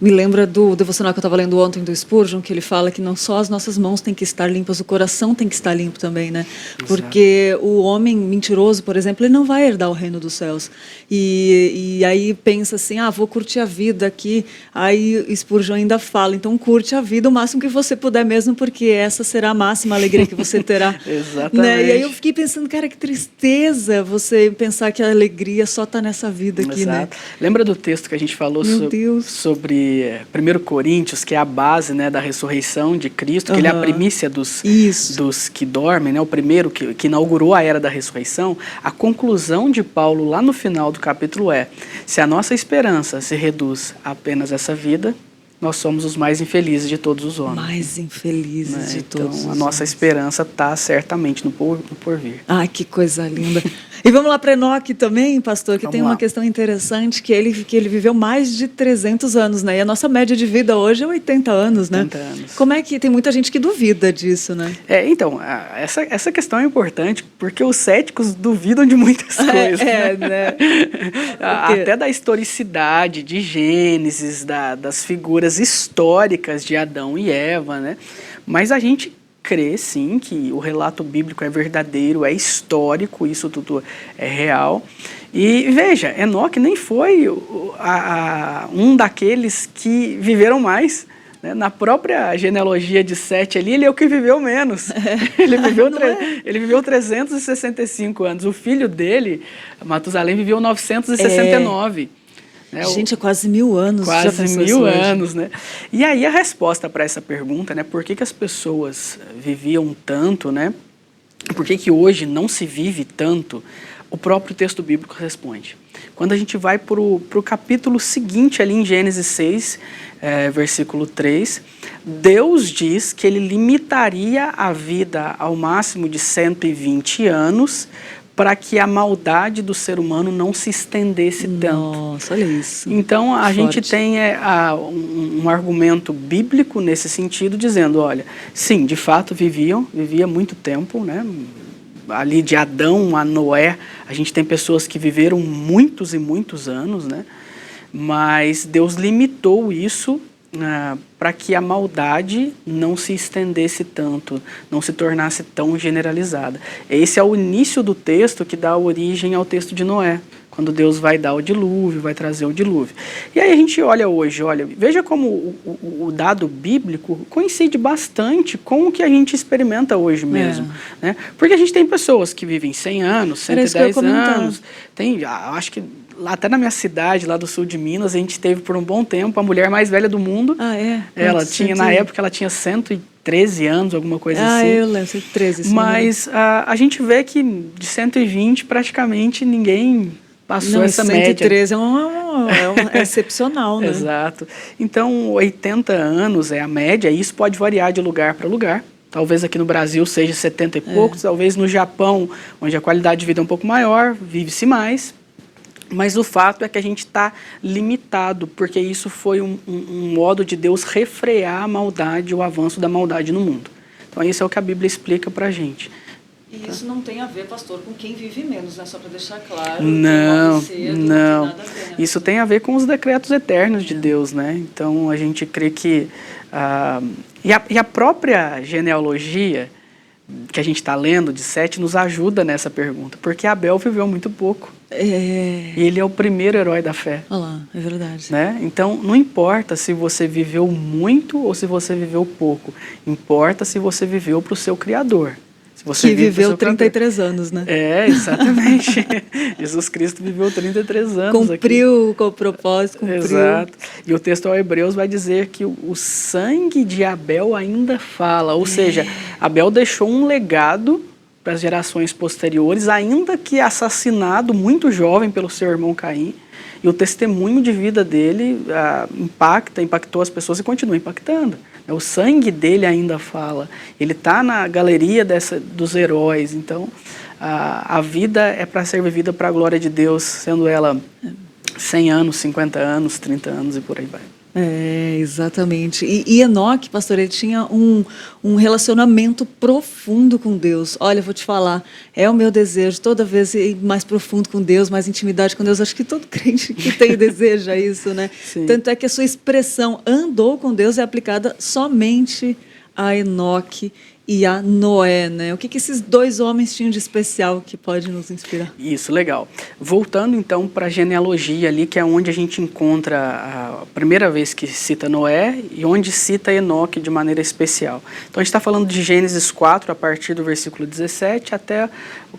Me lembra do devocional que eu estava lendo ontem do Spurgeon, que ele fala que não só as nossas mãos têm que estar limpas, o coração tem que estar limpo também, Porque o homem mentiroso, por exemplo, ele não vai herdar o reino dos céus. E aí pensa assim, vou curtir a vida aqui. Aí Spurgeon ainda fala, então curte a vida o máximo que você puder mesmo, porque essa será a máxima alegria que você terá. Exatamente. E aí eu fiquei pensando, cara, que tristeza você pensar que a alegria só está nessa vida aqui, Lembra do texto que a gente falou sobre 1 Coríntios, que é a base da ressurreição de Cristo, que ele é a primícia dos que dormem, o primeiro que inaugurou a era da ressurreição? A conclusão de Paulo lá no final do capítulo se a nossa esperança se reduz a apenas essa vida, nós somos os mais infelizes de todos os homens. Mais infelizes de todos os homens. Então, a nossa esperança está certamente no porvir. Que coisa linda. E vamos lá para Enoque também, pastor, que Vamos tem lá. uma questão interessante, que ele viveu mais de 300 anos, né? E a nossa média de vida hoje é 80 anos, né? 80 anos. Como é que tem muita gente que duvida disso, né? Então, essa questão é importante porque os céticos duvidam de muitas coisas. né? Até da historicidade de Gênesis, das figuras históricas de Adão e Eva, né? Mas a gente crê, sim, que o relato bíblico é verdadeiro, é histórico, isso tudo é real. E veja, Enoque nem foi um daqueles que viveram mais. Né? Na própria genealogia de Sete ali, ele é o que viveu menos. Ele viveu 365 anos. O filho dele, Matusalém, viveu 969. Né? Gente, é quase 1000 anos. Quase 1000 anos, né? E aí a resposta para essa pergunta, né? Por que as pessoas viviam tanto, né? Por que hoje não se vive tanto? O próprio texto bíblico responde. Quando a gente vai para o capítulo seguinte, ali em Gênesis 6, versículo 3, Deus diz que ele limitaria a vida ao máximo de 120 anos para que a maldade do ser humano não se estendesse tanto. Nossa, olha isso. Então, a Forte. gente tem um argumento bíblico nesse sentido, dizendo, olha, sim, de fato vivia muito tempo, né? Ali de Adão a Noé, a gente tem pessoas que viveram muitos e muitos anos, né? Mas Deus limitou isso para que a maldade não se estendesse tanto, não se tornasse tão generalizada. Esse é o início do texto que dá origem ao texto de Noé, quando Deus vai dar o dilúvio, vai trazer o dilúvio. E aí a gente olha hoje, veja como o dado bíblico coincide bastante com o que a gente experimenta hoje mesmo. Né? Porque a gente tem pessoas que vivem 100 anos, 110 anos, acho que lá até na minha cidade, lá do sul de Minas, a gente teve por um bom tempo a mulher mais velha do mundo. Ah, é? Ela tinha, na época, ela tinha 113 anos, alguma coisa assim. Eu lembro, 113. Mas a gente vê que de 120 praticamente ninguém passou essa média. 113 é excepcional, né? Exato. Então, 80 anos é a média, e isso pode variar de lugar para lugar. Talvez aqui no Brasil seja 70 e poucos, talvez no Japão, onde a qualidade de vida é um pouco maior, vive-se mais. Mas o fato é que a gente está limitado, porque isso foi um modo de Deus refrear a maldade, o avanço da maldade no mundo. Então, isso é o que a Bíblia explica para a gente. E isso não tem a ver, pastor, com quem vive menos, né? Só para deixar claro. Não, cedo, não tem nada a ver, né? Isso tem a ver com os decretos eternos de Deus, né? Então, a gente crê que... E a própria genealogia que a gente está lendo de Sete nos ajuda nessa pergunta, porque Abel viveu muito pouco. E ele é o primeiro herói da fé. Olha lá, é verdade. Né? Então, não importa se você viveu muito ou se você viveu pouco. Importa se você viveu para o seu Criador. Se você que viveu 33 anos, né? Exatamente. Jesus Cristo viveu 33 anos. Cumpriu com o propósito, cumpriu. Exato. E o texto ao Hebreus vai dizer que o sangue de Abel ainda fala. Ou seja, Abel deixou um legado para as gerações posteriores, ainda que assassinado muito jovem pelo seu irmão Caim. E o testemunho de vida dele impactou as pessoas e continua impactando. O sangue dele ainda fala. Ele está na galeria dos heróis. Então, a vida é para ser vivida para a glória de Deus, sendo ela 100 anos, 50 anos, 30 anos e por aí vai. Exatamente. E Enoque, pastor, ele tinha um relacionamento profundo com Deus. Olha, eu vou te falar, é o meu desejo, toda vez ir mais profundo com Deus, mais intimidade com Deus. Acho que todo crente que tem deseja isso, né? Sim. Tanto é que a sua expressão andou com Deus é aplicada somente a Enoque e a Noé, né? O que esses dois homens tinham de especial que pode nos inspirar? Isso, legal. Voltando então para a genealogia ali, que é onde a gente encontra a primeira vez que cita Noé e onde cita Enoque de maneira especial. Então a gente está falando de Gênesis 4, a partir do versículo 17 até o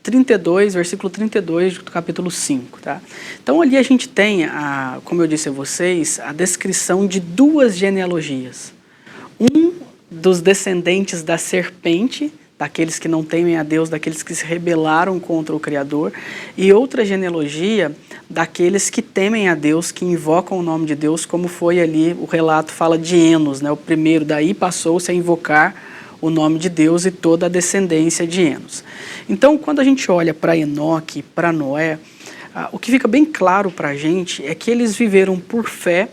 32, versículo 32 do capítulo 5. Tá? Então ali a gente tem, como eu disse a vocês, a descrição de duas genealogias. Dos descendentes da serpente, daqueles que não temem a Deus, daqueles que se rebelaram contra o Criador, e outra genealogia daqueles que temem a Deus, que invocam o nome de Deus, como foi ali, o relato fala de Enos, né? O primeiro, daí passou-se a invocar o nome de Deus e toda a descendência de Enos. Então, quando a gente olha para Enoque, para Noé, o que fica bem claro para a gente é que eles viveram por fé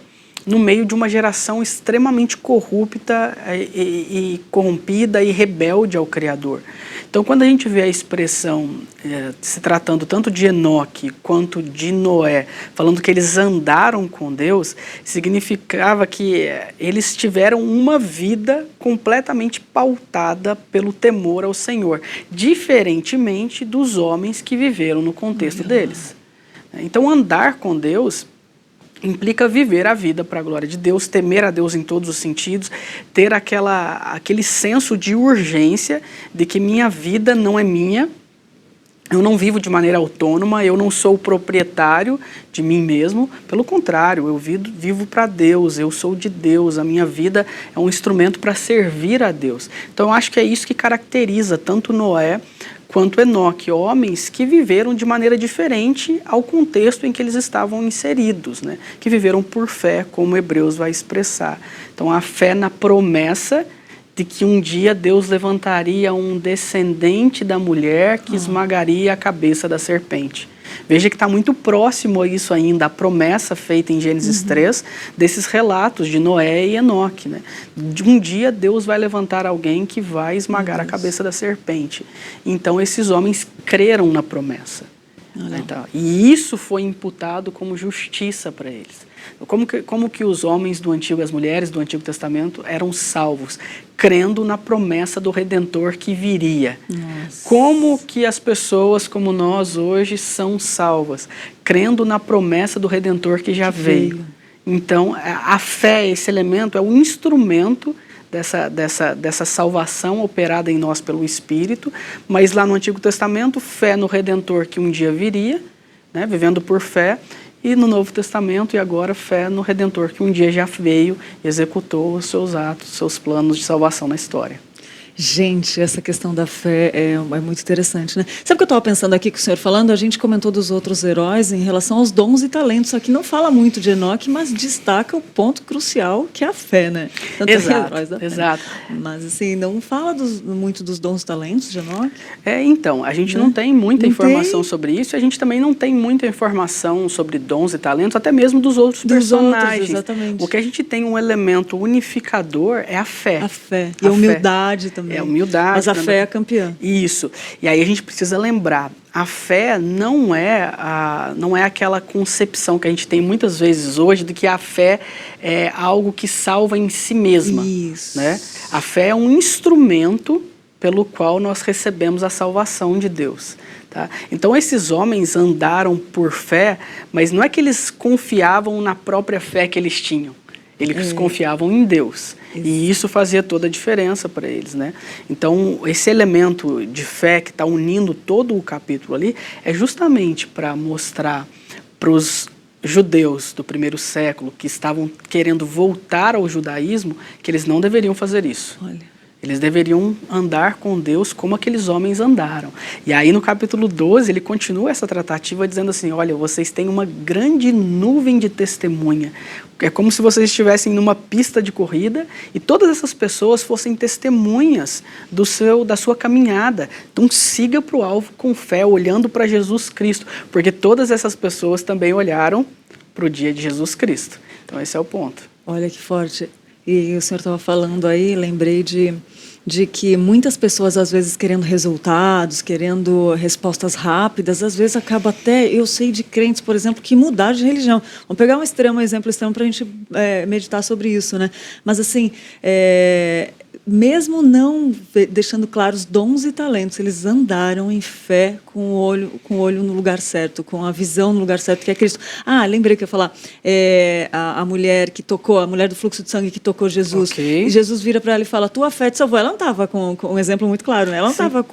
no meio de uma geração extremamente corrupta e corrompida e rebelde ao Criador. Então, quando a gente vê a expressão se tratando tanto de Enoque quanto de Noé, falando que eles andaram com Deus, significava que eles tiveram uma vida completamente pautada pelo temor ao Senhor, diferentemente dos homens que viveram no contexto deles. Então, andar com Deus implica viver a vida para a glória de Deus, temer a Deus em todos os sentidos, ter aquele senso de urgência de que minha vida não é minha, eu não vivo de maneira autônoma, eu não sou o proprietário de mim mesmo, pelo contrário, eu vivo para Deus, eu sou de Deus, a minha vida é um instrumento para servir a Deus. Então eu acho que é isso que caracteriza tanto Noé quanto Enoque, homens que viveram de maneira diferente ao contexto em que eles estavam inseridos, né? Que viveram por fé, como Hebreus vai expressar. Então, a fé na promessa de que um dia Deus levantaria um descendente da mulher que esmagaria a cabeça da serpente. Veja que está muito próximo a isso ainda, a promessa feita em Gênesis 3, desses relatos de Noé e Enoque, né? De um dia Deus vai levantar alguém que vai esmagar a cabeça da serpente. Então esses homens creram na promessa. Então, e isso foi imputado como justiça para eles. Como que os homens do Antigo, as mulheres do Antigo Testamento eram salvos? Crendo na promessa do Redentor que viria. Nossa. Como que as pessoas como nós hoje são salvas? Crendo na promessa do Redentor que já veio. Então, a fé, esse elemento, é um instrumento dessa salvação operada em nós pelo Espírito, mas lá no Antigo Testamento, fé no Redentor que um dia viria, né, vivendo por fé, e no Novo Testamento, e agora fé no Redentor que um dia já veio e executou os seus atos, seus planos de salvação na história. Gente, essa questão da fé é muito interessante, né? Sabe o que eu estava pensando aqui com o senhor falando? A gente comentou dos outros heróis em relação aos dons e talentos. Aqui não fala muito de Enoque, mas destaca o ponto crucial que é a fé, né? Tanto exato, heróis da fé. Exato. Mas assim, não fala muito dos dons e talentos de Enoque? Então, a gente não tem muita informação sobre isso, e a gente também não tem muita informação sobre dons e talentos, até mesmo dos outros personagens. Exatamente. O que a gente tem um elemento unificador é a fé. A fé. E a humildade também. É humildade. Mas a fé é a campeã. Isso. E aí a gente precisa lembrar, a fé não é aquela concepção que a gente tem muitas vezes hoje de que a fé é algo que salva em si mesma. Isso. Né? A fé é um instrumento pelo qual nós recebemos a salvação de Deus. Tá? Então esses homens andaram por fé, mas não é que eles confiavam na própria fé que eles tinham. Eles confiavam em Deus. Isso. E isso fazia toda a diferença para eles, né? Então, esse elemento de fé que está unindo todo o capítulo ali é justamente para mostrar para os judeus do primeiro século que estavam querendo voltar ao judaísmo que eles não deveriam fazer isso. Olha. Eles deveriam andar com Deus como aqueles homens andaram. E aí no capítulo 12 ele continua essa tratativa dizendo assim, olha, vocês têm uma grande nuvem de testemunha. É como se vocês estivessem numa pista de corrida e todas essas pessoas fossem testemunhas da sua caminhada. Então siga para o alvo com fé, olhando para Jesus Cristo, porque todas essas pessoas também olharam para o dia de Jesus Cristo. Então esse é o ponto. Olha que forte. E o senhor estava falando aí, lembrei de que muitas pessoas, às vezes, querendo resultados, querendo respostas rápidas, às vezes acaba até, eu sei de crentes, por exemplo, que mudaram de religião. Vamos pegar um exemplo extremo para a gente meditar sobre isso, né? Mas assim, mesmo não deixando claros dons e talentos, eles andaram em fé com o olho no lugar certo, com a visão no lugar certo, que é Cristo. Lembrei que eu ia falar, a mulher que tocou, a mulher do fluxo de sangue que tocou Jesus, e Jesus vira para ela e fala, tua fé te salvou. Ela não estava com um exemplo muito claro, né? Ela não estava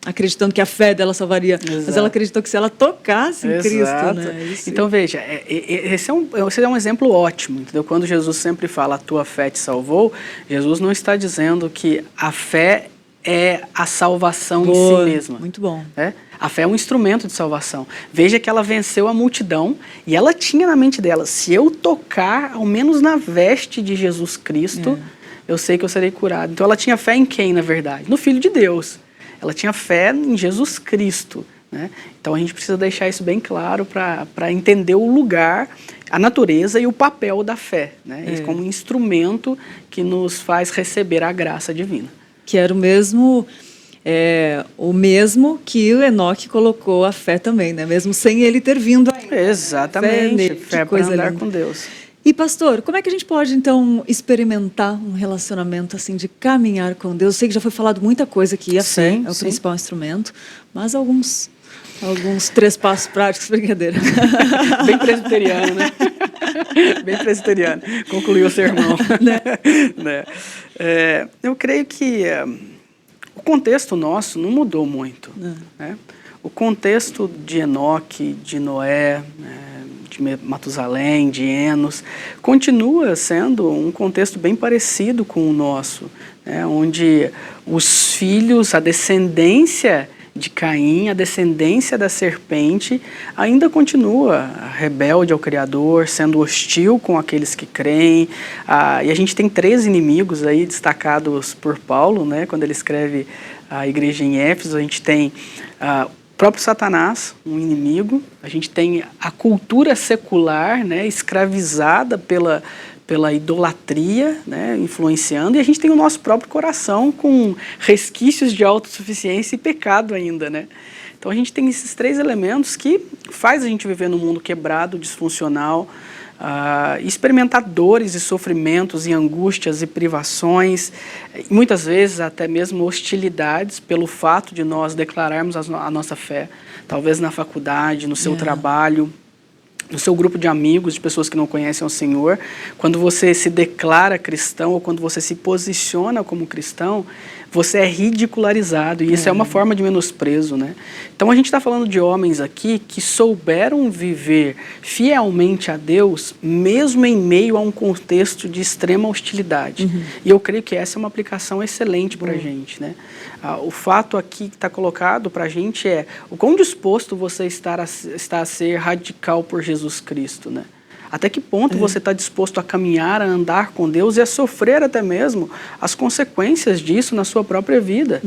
acreditando que a fé dela salvaria, mas ela acreditou que se ela tocasse em Cristo, né? Então veja, esse é um exemplo ótimo, entendeu? Quando Jesus sempre fala a tua fé te salvou, Jesus não está dizendo que a fé é a salvação em si mesma. Muito bom. A fé é um instrumento de salvação. Veja que ela venceu a multidão e ela tinha na mente dela, se eu tocar ao menos na veste de Jesus Cristo, eu sei que eu serei curado. Então ela tinha fé em quem, na verdade? No Filho de Deus. Ela tinha fé em Jesus Cristo, né? Então a gente precisa deixar isso bem claro para entender o lugar, a natureza e o papel da fé, né? Isso como um instrumento que nos faz receber a graça divina. Que era o mesmo que o Enoque colocou a fé também, né? Mesmo sem ele ter vindo ainda. Exatamente, fé para andar com Deus. E pastor, como é que a gente pode então experimentar um relacionamento assim de caminhar com Deus? Eu sei que já foi falado muita coisa aqui, a fé é o principal instrumento, mas alguns 3 passos práticos, brincadeira. Bem presbiteriano, né? Bem presbiteriano. Concluiu o sermão. Né? Eu creio que o contexto nosso não mudou muito. Né? O contexto de Enoque, de Noé, de Matusalém, de Enos, continua sendo um contexto bem parecido com o nosso, né? Onde os filhos, a descendência de Caim, a descendência da serpente, ainda continua rebelde ao Criador, sendo hostil com aqueles que creem. E a gente tem 3 inimigos aí destacados por Paulo, né? Quando ele escreve a igreja em Éfeso, a gente tem o próprio Satanás, um inimigo, a gente tem a cultura secular, né, escravizada pela idolatria, né, influenciando, e a gente tem o nosso próprio coração com resquícios de autossuficiência e pecado ainda, né? Então a gente tem esses 3 elementos que faz a gente viver num mundo quebrado, disfuncional, experimentar dores e sofrimentos e angústias e privações, e muitas vezes até mesmo hostilidades pelo fato de nós declararmos a nossa fé, talvez na faculdade, no seu trabalho, no seu grupo de amigos, de pessoas que não conhecem o Senhor. Quando você se declara cristão ou quando você se posiciona como cristão, você é ridicularizado, e isso é uma forma de menosprezo, né? Então a gente está falando de homens aqui que souberam viver fielmente a Deus, mesmo em meio a um contexto de extrema hostilidade. E eu creio que essa é uma aplicação excelente para a gente, né? O fato aqui que está colocado para a gente é o quão disposto você está a ser radical por Jesus Cristo, né? Até que ponto você está disposto a caminhar, a andar com Deus e a sofrer até mesmo as consequências disso na sua própria vida.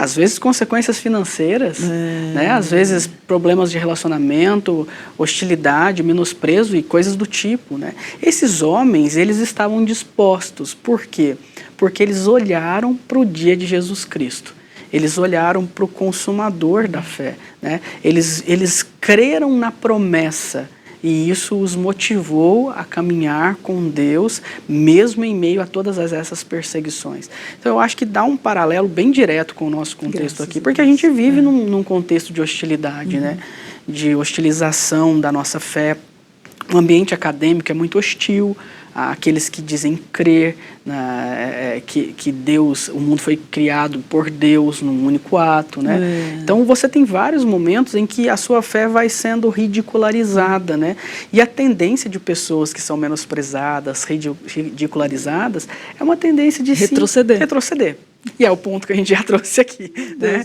Às vezes consequências financeiras, né? Às vezes problemas de relacionamento, hostilidade, menosprezo e coisas do tipo, né? Esses homens, eles estavam dispostos. Por quê? Porque eles olharam para o dia de Jesus Cristo. Eles olharam para o consumador da fé, né? Eles creram na promessa. E isso os motivou a caminhar com Deus, mesmo em meio a todas essas perseguições. Então eu acho que dá um paralelo bem direto com o nosso contexto aqui, porque a gente vive num contexto de hostilidade, né? De hostilização da nossa fé. O ambiente acadêmico é muito hostil àqueles que dizem crer, que Deus, o mundo foi criado por Deus num único ato, né? Então você tem vários momentos em que a sua fé vai sendo ridicularizada, né? E a tendência de pessoas que são menosprezadas, ridicularizadas, é uma tendência de retroceder. E é o ponto que a gente já trouxe aqui, né?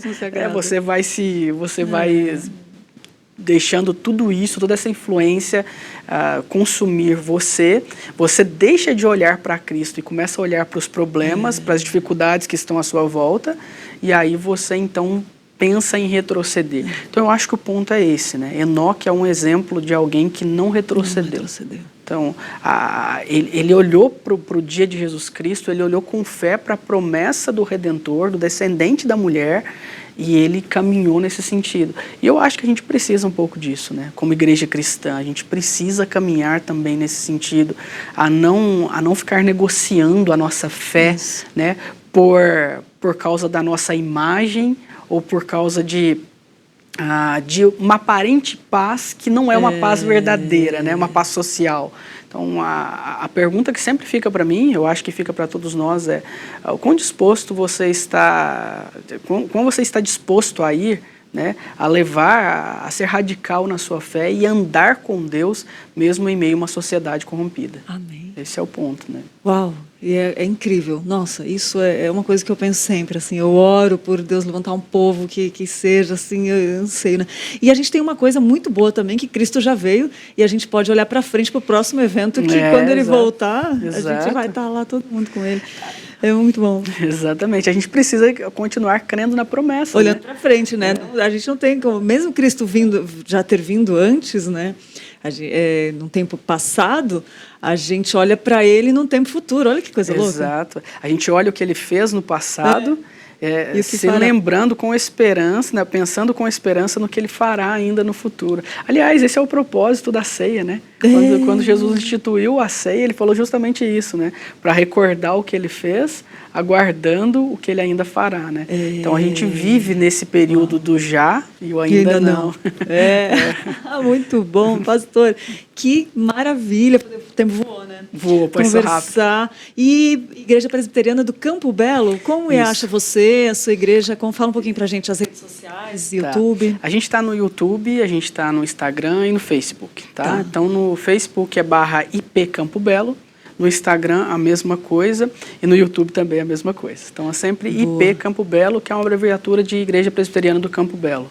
Você vai deixando tudo isso, toda essa influência consumir você deixa de olhar para Cristo e começa a olhar para os problemas, para as dificuldades que estão à sua volta, e aí você então pensa em retroceder. Então eu acho que o ponto é esse, né? Enoque é um exemplo de alguém que não retrocedeu. Então, ele olhou para o dia de Jesus Cristo, ele olhou com fé para a promessa do Redentor, do descendente da mulher, e ele caminhou nesse sentido. E eu acho que a gente precisa um pouco disso, né? Como igreja cristã, a gente precisa caminhar também nesse sentido, a não ficar negociando a nossa fé, né? Por causa da nossa imagem ou por causa de uma aparente paz que não é uma paz verdadeira, né? Uma paz social. Então, a pergunta que sempre fica para mim, eu acho que fica para todos nós, é o quão disposto você está, como você está disposto a ir, né, a levar, a ser radical na sua fé e andar com Deus, mesmo em meio a uma sociedade corrompida. Amém. Esse é o ponto, né? Uau, e é incrível. Nossa, isso é uma coisa que eu penso sempre, assim, eu oro por Deus levantar um povo que seja, assim, eu não sei, né? E a gente tem uma coisa muito boa também, que Cristo já veio, e a gente pode olhar para frente para o próximo evento, que quando ele voltar, a gente vai estar lá todo mundo com ele. É muito bom. Exatamente. A gente precisa continuar crendo na promessa. Olhando né? para frente, né? A gente não tem como, mesmo Cristo já ter vindo antes, né? Num tempo passado, a gente olha para ele num tempo futuro. Olha que coisa louca. Exato. A gente olha o que ele fez no passado, se fará. lembrando com esperança, né? Pensando com esperança no que ele fará ainda no futuro. Aliás, esse é o propósito da ceia, né? Quando Jesus instituiu a ceia, ele falou justamente isso, né? Para recordar o que ele fez, aguardando o que ele ainda fará, né? Então a gente vive nesse período do já e o ainda não. Muito bom, pastor. Que maravilha. O tempo voou, né? Voou, passou rápido. Conversar. E Igreja Presbiteriana do Campo Belo, como acha você, a sua igreja? Fala um pouquinho pra gente as redes sociais, YouTube. A gente está no YouTube, a gente está no Instagram e no Facebook, tá? Então no Facebook é /IP Campo Belo. No Instagram, a mesma coisa. E no YouTube também a mesma coisa. Então, é sempre IP Campo Belo, que é uma abreviatura de Igreja Presbiteriana do Campo Belo.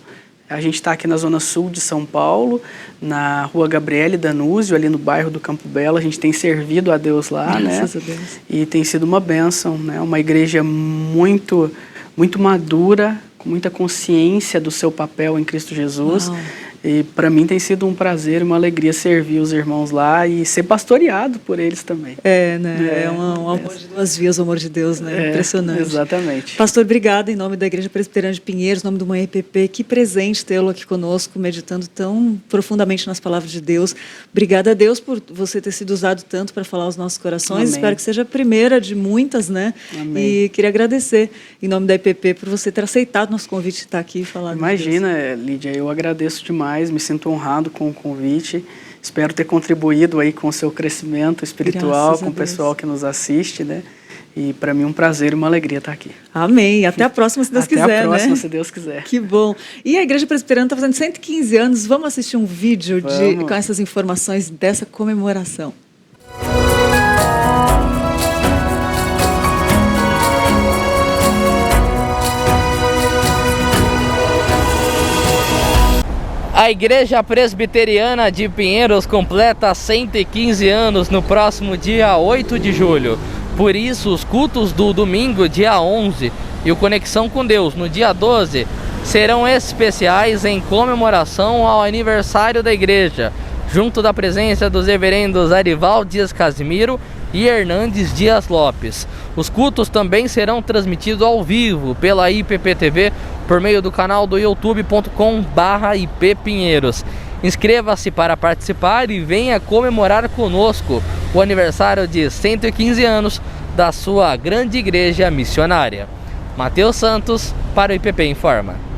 A gente está aqui na Zona Sul de São Paulo, na Rua Gabriele Danúzio, ali no bairro do Campo Belo. A gente tem servido a Deus lá, Graças né? a Deus. E tem sido uma bênção, né? Uma igreja muito, muito madura, com muita consciência do seu papel em Cristo Jesus. Uau. E para mim tem sido um prazer e uma alegria servir os irmãos lá e ser pastoreado por eles também. Né? É um amor de duas vias, o amor de Deus, né? Impressionante. Exatamente. Pastor, obrigada em nome da Igreja Presbiteriana de Pinheiros, em nome do Manhã IPP. Que presente tê-lo aqui conosco, meditando tão profundamente nas palavras de Deus. Obrigada a Deus por você ter sido usado tanto para falar aos nossos corações. Amém. Espero que seja a primeira de muitas, né? Amém. E queria agradecer, em nome da IPP, por você ter aceitado nosso convite de estar aqui e falar. Imagina, Lídia, eu agradeço demais. Me sinto honrado com o convite. Espero ter contribuído aí com o seu crescimento espiritual, com o pessoal que nos assiste, né? E para mim é um prazer e uma alegria estar aqui. Amém. Até a próxima, se Deus quiser, Até a próxima, né? se Deus quiser. Que bom. E a Igreja Presbiteriana está fazendo 115 anos. Vamos assistir um vídeo com essas informações dessa comemoração. A Igreja Presbiteriana de Pinheiros completa 115 anos no próximo dia 8 de julho. Por isso, os cultos do domingo, dia 11, e o Conexão com Deus, no dia 12, serão especiais em comemoração ao aniversário da igreja, junto da presença dos reverendos Arival Dias Casimiro e Hernandes Dias Lopes. Os cultos também serão transmitidos ao vivo pela IPP-TV por meio do canal do youtube.com/IPPinheiros. Inscreva-se para participar e venha comemorar conosco o aniversário de 115 anos da sua grande igreja missionária. Matheus Santos para o IPP Informa.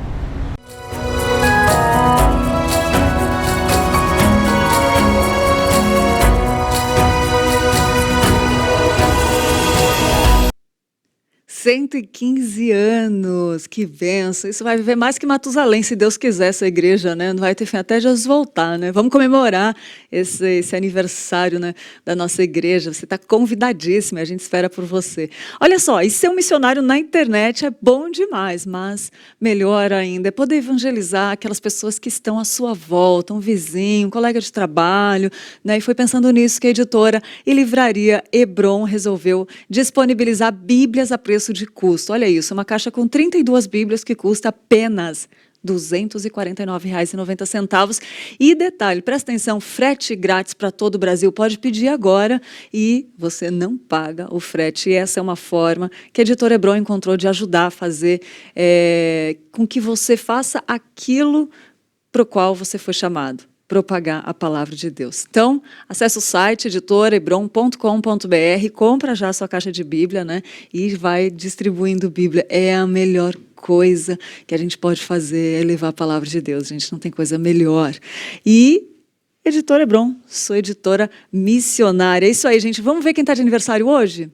$115 anos, que bênção. Isso vai viver mais que Matusalém, se Deus quiser, essa igreja, né? Não vai ter fim até Jesus voltar, né? Vamos comemorar esse aniversário, né, da nossa igreja. Você está convidadíssimo, a gente espera por você. Olha só, e ser um missionário na internet é bom demais, mas melhor ainda é poder evangelizar aquelas pessoas que estão à sua volta, um vizinho, um colega de trabalho, né? E foi pensando nisso que a editora e livraria Hebron resolveu disponibilizar Bíblias a preço de custo. Olha isso, uma caixa com 32 Bíblias que custa apenas R$ 249,90. E detalhe, presta atenção, frete grátis para todo o Brasil. Pode pedir agora e você não paga o frete. E essa é uma forma que a editora Hebron encontrou de ajudar a fazer com que você faça aquilo para o qual você foi chamado. Propagar a palavra de Deus. Então, acesse o site editoraebron.com.br, compra já a sua caixa de Bíblia, né? E vai distribuindo Bíblia. É a melhor coisa que a gente pode fazer, é levar a palavra de Deus. A gente não tem coisa melhor. E Editora Hebron, sou editora missionária. É isso aí, gente. Vamos ver quem está de aniversário hoje?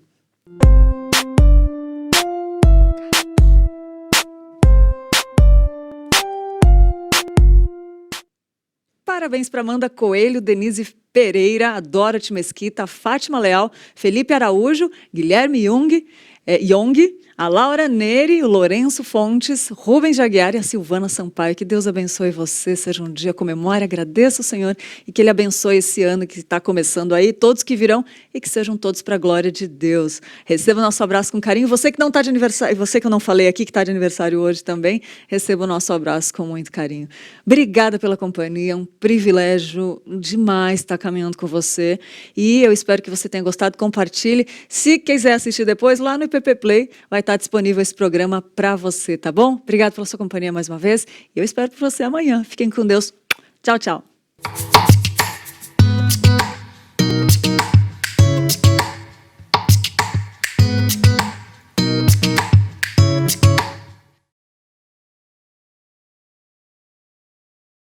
Parabéns para Amanda Coelho, Denise Pereira, a Dorothy Mesquita, a Fátima Leal, Felipe Araújo, Guilherme Jung, Young, a Laura Neri, o Lourenço Fontes, Rubens Jaguiar e a Silvana Sampaio. Que Deus abençoe você, seja um dia, comemore, agradeça o Senhor e que Ele abençoe esse ano que está começando aí, todos que virão e que sejam todos para a glória de Deus. Receba o nosso abraço com carinho. Você que não está de aniversário, você que eu não falei aqui que está de aniversário hoje também, receba o nosso abraço com muito carinho. Obrigada pela companhia, um privilégio demais estar caminhando com você e eu espero que você tenha gostado. Compartilhe. Se quiser assistir depois, lá no IPP Play vai estar disponível esse programa para você, tá bom? Obrigado pela sua companhia mais uma vez e eu espero por você amanhã. Fiquem com Deus. Tchau, tchau.